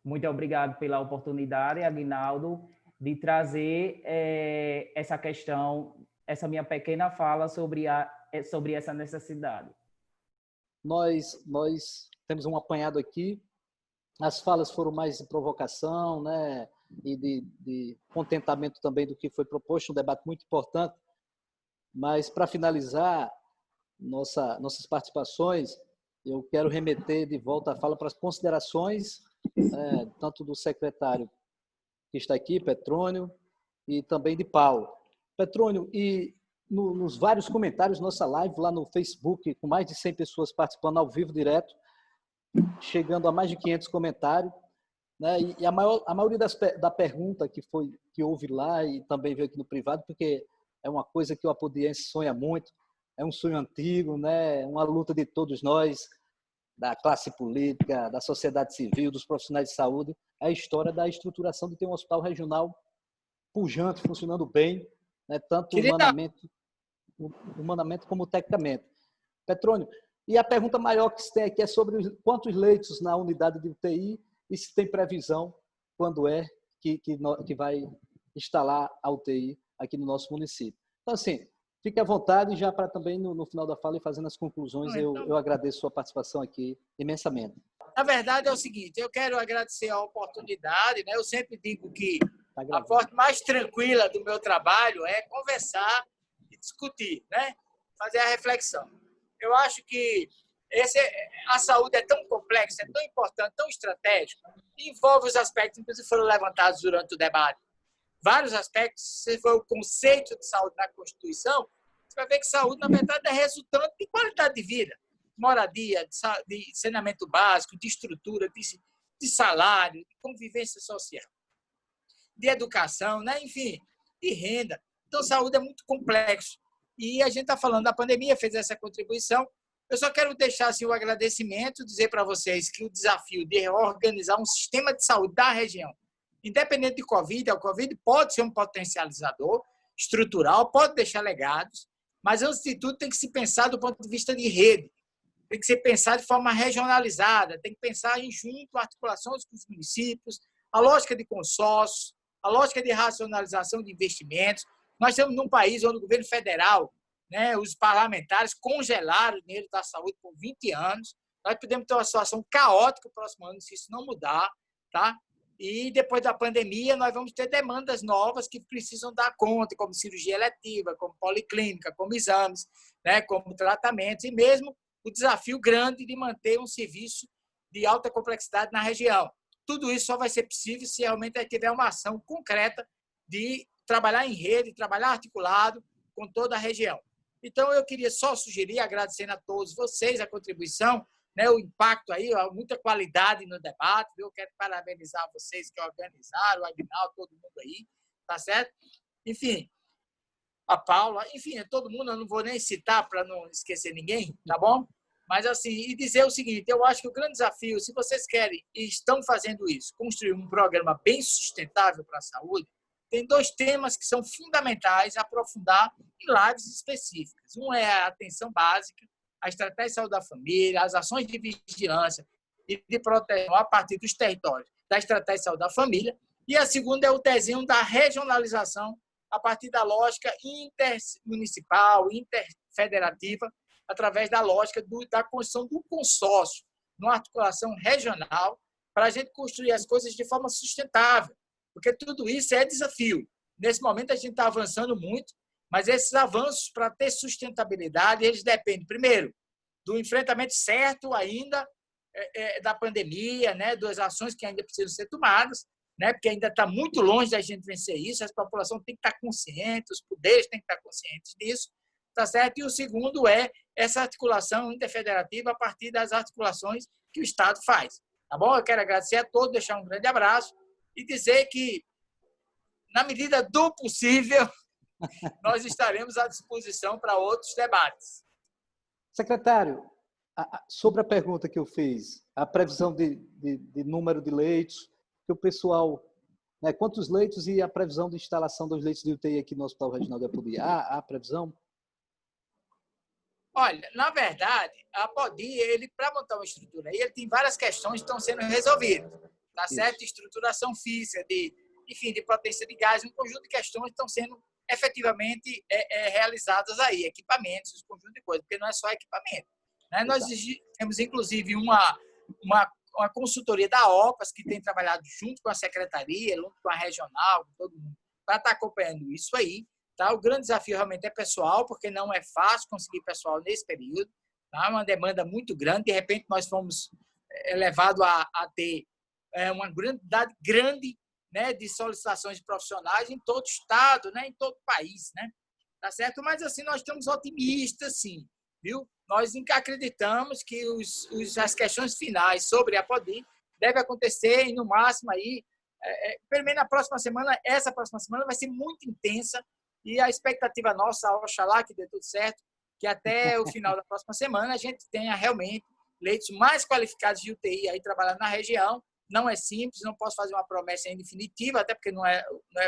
Speaker 5: Muito obrigado pela oportunidade, Aguinaldo, de trazer essa questão, essa minha pequena fala sobre essa necessidade.
Speaker 1: Nós temos um apanhado aqui. As falas foram mais de provocação, né? E de contentamento também do que foi proposto, um debate muito importante. Mas, para finalizar nossas participações, eu quero remeter de volta a fala para as considerações, tanto do secretário que está aqui, Petrônio, e também de Paulo. Petrônio, e nos vários comentários nossa live lá no Facebook, com mais de 100 pessoas participando ao vivo direto, chegando a mais de 500 comentários, né? E a maioria da pergunta que houve lá e também veio aqui no privado, porque é uma coisa que o apodiense sonha muito, é um sonho antigo, né? Uma luta de todos nós, da classe política, da sociedade civil, dos profissionais de saúde, é a história da estruturação de ter um hospital regional pujante, funcionando bem, né? Tanto humanamente como tecnicamente. Petrônio, e a pergunta maior que se tem aqui é sobre quantos leitos na unidade de UTI e se tem previsão quando é que vai instalar a UTI aqui no nosso município. Então, assim, fique à vontade já para também, no final da fala e fazendo as conclusões, eu agradeço a sua participação aqui imensamente.
Speaker 2: Na verdade, é o seguinte, eu quero agradecer a oportunidade, né? Eu sempre digo que a parte mais tranquila do meu trabalho é conversar e discutir, né? Fazer a reflexão. Eu acho que a saúde é tão complexa, é tão importante, tão estratégica, envolve os aspectos que foram levantados durante o debate. Vários aspectos, se for o conceito de saúde na Constituição, você vai ver que saúde, na verdade, é resultante de qualidade de vida, moradia, de saneamento básico, de estrutura, de salário, de convivência social, de educação, né? Enfim, de renda. Então, saúde é muito complexo. E a gente está falando da pandemia, fez essa contribuição. Eu só quero deixar assim, o agradecimento, dizer para vocês que o desafio de reorganizar um sistema de saúde da região, independente de Covid, o Covid pode ser um potencializador estrutural, pode deixar legados, mas, antes de tudo, tem que se pensar do ponto de vista de rede, tem que ser pensado de forma regionalizada, tem que pensar em junto, articulações com os municípios, a lógica de consórcio, a lógica de racionalização de investimentos. Nós estamos num país onde o governo federal, né, os parlamentares congelaram o dinheiro da saúde por 20 anos. Nós podemos ter uma situação caótica no próximo ano se isso não mudar, tá? E depois da pandemia, nós vamos ter demandas novas que precisam dar conta, como cirurgia eletiva, como policlínica, como exames, né, como tratamentos, e mesmo o desafio grande de manter um serviço de alta complexidade na região. Tudo isso só vai ser possível se realmente tiver uma ação concreta de trabalhar em rede, trabalhar articulado com toda a região. Então, eu queria só sugerir, agradecendo a todos vocês a contribuição, né, o impacto aí, muita qualidade no debate. Eu quero parabenizar vocês que organizaram, o Aguinaldo, todo mundo aí, tá certo? Enfim, a Paula, enfim, todo mundo, eu não vou nem citar para não esquecer ninguém, tá bom? Mas, assim, e dizer o seguinte, eu acho que o grande desafio, se vocês querem e estão fazendo isso, construir um programa bem sustentável para a saúde, tem 2 temas que são fundamentais a aprofundar em lives específicas. Um é a atenção básica, a estratégia de saúde da família, as ações de vigilância e de proteção a partir dos territórios da estratégia de saúde da família. E a segunda é o desenho da regionalização a partir da lógica intermunicipal, interfederativa, através da lógica da construção do consórcio, numa articulação regional, para a gente construir as coisas de forma sustentável, porque tudo isso é desafio. Nesse momento, a gente está avançando muito, mas esses avanços, para ter sustentabilidade, eles dependem, primeiro, do enfrentamento certo ainda da pandemia, né, das ações que ainda precisam ser tomadas, né, porque ainda está muito longe da gente vencer isso, a população tem que estar consciente, os poderes têm que estar conscientes disso, tá certo? E o segundo é essa articulação interfederativa a partir das articulações que o Estado faz. Tá bom? Eu quero agradecer a todos, deixar um grande abraço e dizer que, na medida do possível, nós estaremos à disposição para outros debates.
Speaker 1: Secretário, sobre a pergunta que eu fiz, a previsão de número de leitos, que o pessoal, né, quantos leitos e a previsão de instalação dos leitos de UTI aqui no Hospital Regional de Apodi? Há previsão?
Speaker 2: Olha, na verdade, a Apodi, ele para montar uma estrutura aí, ele tem várias questões que estão sendo resolvidas, tá certo? Estruturação física, enfim, de potência de gás, um conjunto de questões que estão sendo efetivamente realizadas aí, equipamentos, um conjunto de coisas, porque não é só equipamento. Né? Nós temos, inclusive, uma consultoria da OPAS, que tem trabalhado junto com a secretaria, junto com a regional, com todo mundo, para estar acompanhando isso aí. Tá? O grande desafio realmente é pessoal, porque não é fácil conseguir pessoal nesse período. Tá? Uma demanda muito grande. De repente, nós fomos levados a ter uma quantidade grande, né, de solicitações de profissionais em todo o estado, né, em todo o país. Né? Tá certo? Mas, assim, nós estamos otimistas, sim. Viu? Nós acreditamos que as questões finais sobre a Apodi devem acontecer, e no máximo, aí, pelo menos na próxima semana, essa próxima semana vai ser muito intensa. E a expectativa nossa, oxalá que dê tudo certo, que até o final da próxima semana a gente tenha realmente leitos mais qualificados de UTI aí trabalhando na região. Não é simples, não posso fazer uma promessa em definitiva, até porque não é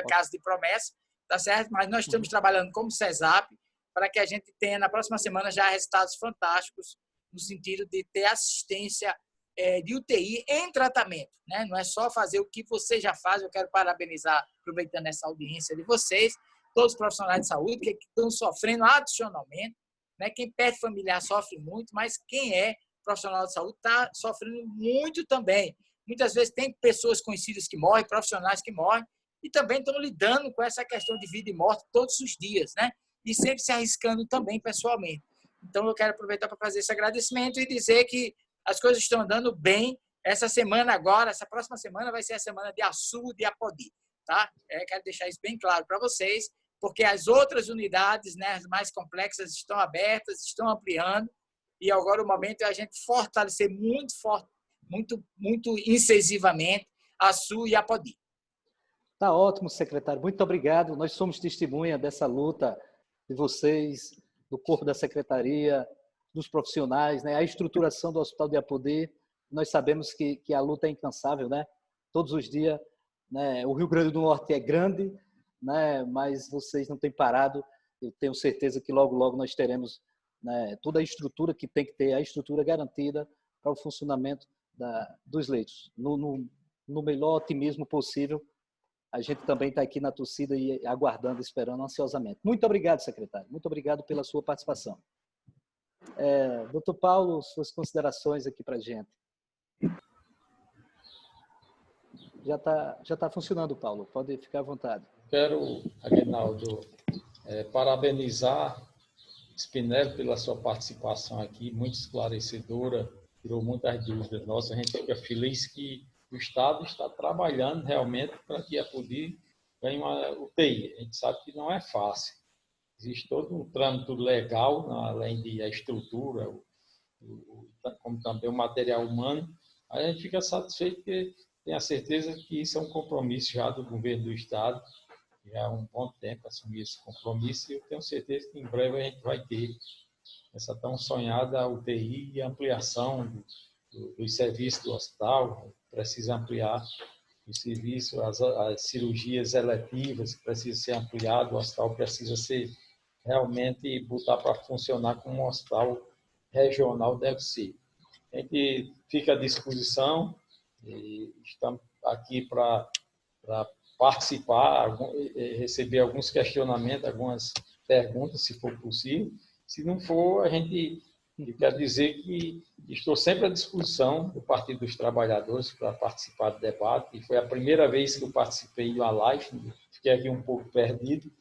Speaker 2: caso de promessa, tá certo? Mas nós estamos trabalhando como CESAP para que a gente tenha na próxima semana já resultados fantásticos no sentido de ter assistência de UTI em tratamento, né? Não é só fazer o que você já faz. Eu quero parabenizar, aproveitando essa audiência de vocês, todos os profissionais de saúde que estão sofrendo adicionalmente, né? Quem perde familiar sofre muito, mas quem é profissional de saúde está sofrendo muito também. Muitas vezes tem pessoas conhecidas que morrem, profissionais que morrem, e também estão lidando com essa questão de vida e morte todos os dias, né? E sempre se arriscando também pessoalmente. Então, eu quero aproveitar para fazer esse agradecimento e dizer que as coisas estão andando bem. Essa semana agora, essa próxima semana vai ser a semana de Açu de Apodi, tá? Quero deixar isso bem claro para vocês, porque as outras unidades, né, as mais complexas, estão abertas, estão ampliando, e agora o momento é a gente fortalecer muito incisivamente a Açu e a Apodi.
Speaker 1: Tá ótimo, secretário. Muito obrigado. Nós somos testemunha dessa luta de vocês, do corpo da secretaria, dos profissionais, né? A estruturação do Hospital de Apodi. Nós sabemos que a luta é incansável, né? Todos os dias, né? O Rio Grande do Norte é grande, né? Mas vocês não têm parado. Eu tenho certeza que logo, logo nós teremos, né, toda a estrutura que tem que ter, a estrutura garantida para o funcionamento dos leitos. No melhor otimismo possível, a gente também está aqui na torcida e aguardando, esperando ansiosamente. Muito obrigado, secretário. Muito obrigado pela sua participação. Doutor Paulo, suas considerações aqui para a gente. Já tá funcionando, Paulo. Pode ficar à vontade.
Speaker 3: Quero, Aguinaldo, parabenizar Spinelli pela sua participação aqui, muito esclarecedora, tirou muitas dúvidas nossas. A gente fica feliz que o Estado está trabalhando realmente para que a Apodi ganhe uma UTI. A gente sabe que não é fácil. Existe todo um trâmite legal, além da estrutura, como também o material humano. Aí a gente fica satisfeito porque tem a certeza que isso é um compromisso já do governo do Estado. Já há um bom tempo assumir esse compromisso, e eu tenho certeza que em breve a gente vai ter essa tão sonhada UTI e ampliação dos serviços do hospital. Precisa ampliar o serviço, as cirurgias eletivas precisam ser ampliadas, o hospital precisa ser realmente botar para funcionar como um hospital regional deve ser. A gente fica à disposição e estamos aqui para participar, receber alguns questionamentos, algumas perguntas, se for possível. Se não for, a gente quer dizer que estou sempre à disposição do Partido dos Trabalhadores para participar do debate. E foi a primeira vez que eu participei de uma live, fiquei aqui um pouco perdido,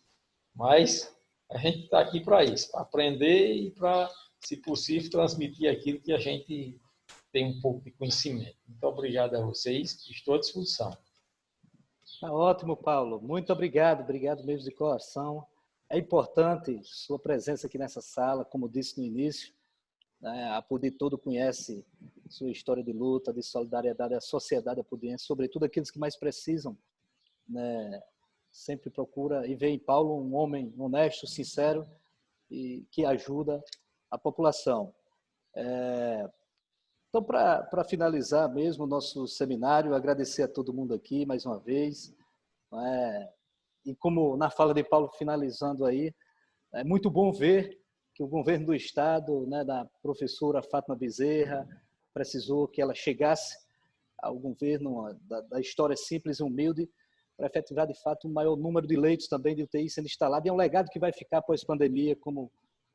Speaker 3: mas a gente está aqui para isso, para aprender e para se possível, transmitir aquilo que a gente tem um pouco de conhecimento. Muito obrigado a vocês, estou à disposição.
Speaker 1: Tá ótimo, Paulo. Muito obrigado, obrigado mesmo de coração. É importante sua presença aqui nessa sala, como disse no início, né? A Apodi todo conhece sua história de luta, de solidariedade à sociedade apudiense, sobretudo aqueles que mais precisam, né? Sempre procura e vê em Paulo um homem honesto, sincero e que ajuda a população. Então, para finalizar mesmo o nosso seminário, agradecer a todo mundo aqui mais uma vez. E como na fala de Paulo, finalizando aí, é muito bom ver que o governo do Estado, né, da professora Fátima Bezerra, precisou que ela chegasse ao governo da história simples e humilde para efetivar, de fato, um maior número de leitos também de UTI sendo instalado. E é um legado que vai ficar pós-pandemia, como o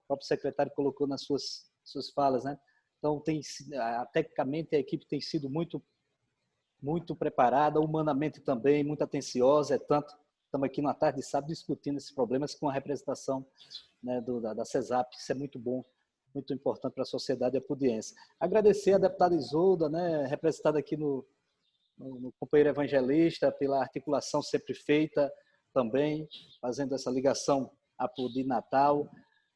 Speaker 1: próprio secretário colocou nas suas falas, né? Então, tecnicamente, a equipe tem sido muito preparada, humanamente também, muito atenciosa. Estamos aqui na tarde de sábado discutindo esses problemas com a representação, né, da CESAP. Isso é muito bom, muito importante para a sociedade apudiense. Agradecer a deputada Isolda, né, representada aqui no companheiro evangelista, pela articulação sempre feita também, fazendo essa ligação Apodi Natal.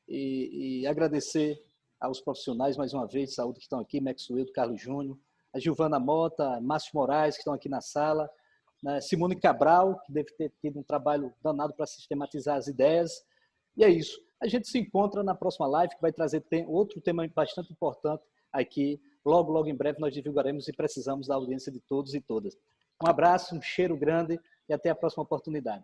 Speaker 1: E agradecer aos profissionais, mais uma vez, de saúde que estão aqui, Maxwell, Carlos Júnior, a Gilvana Mota, Márcio Moraes, que estão aqui na sala, né? Simone Cabral, que deve ter tido um trabalho danado para sistematizar as ideias. E é isso. A gente se encontra na próxima live, que vai trazer outro tema bastante importante aqui. Logo, logo em breve, nós divulgaremos e precisamos da audiência de todos e todas. Um abraço, um cheiro grande e até a próxima oportunidade.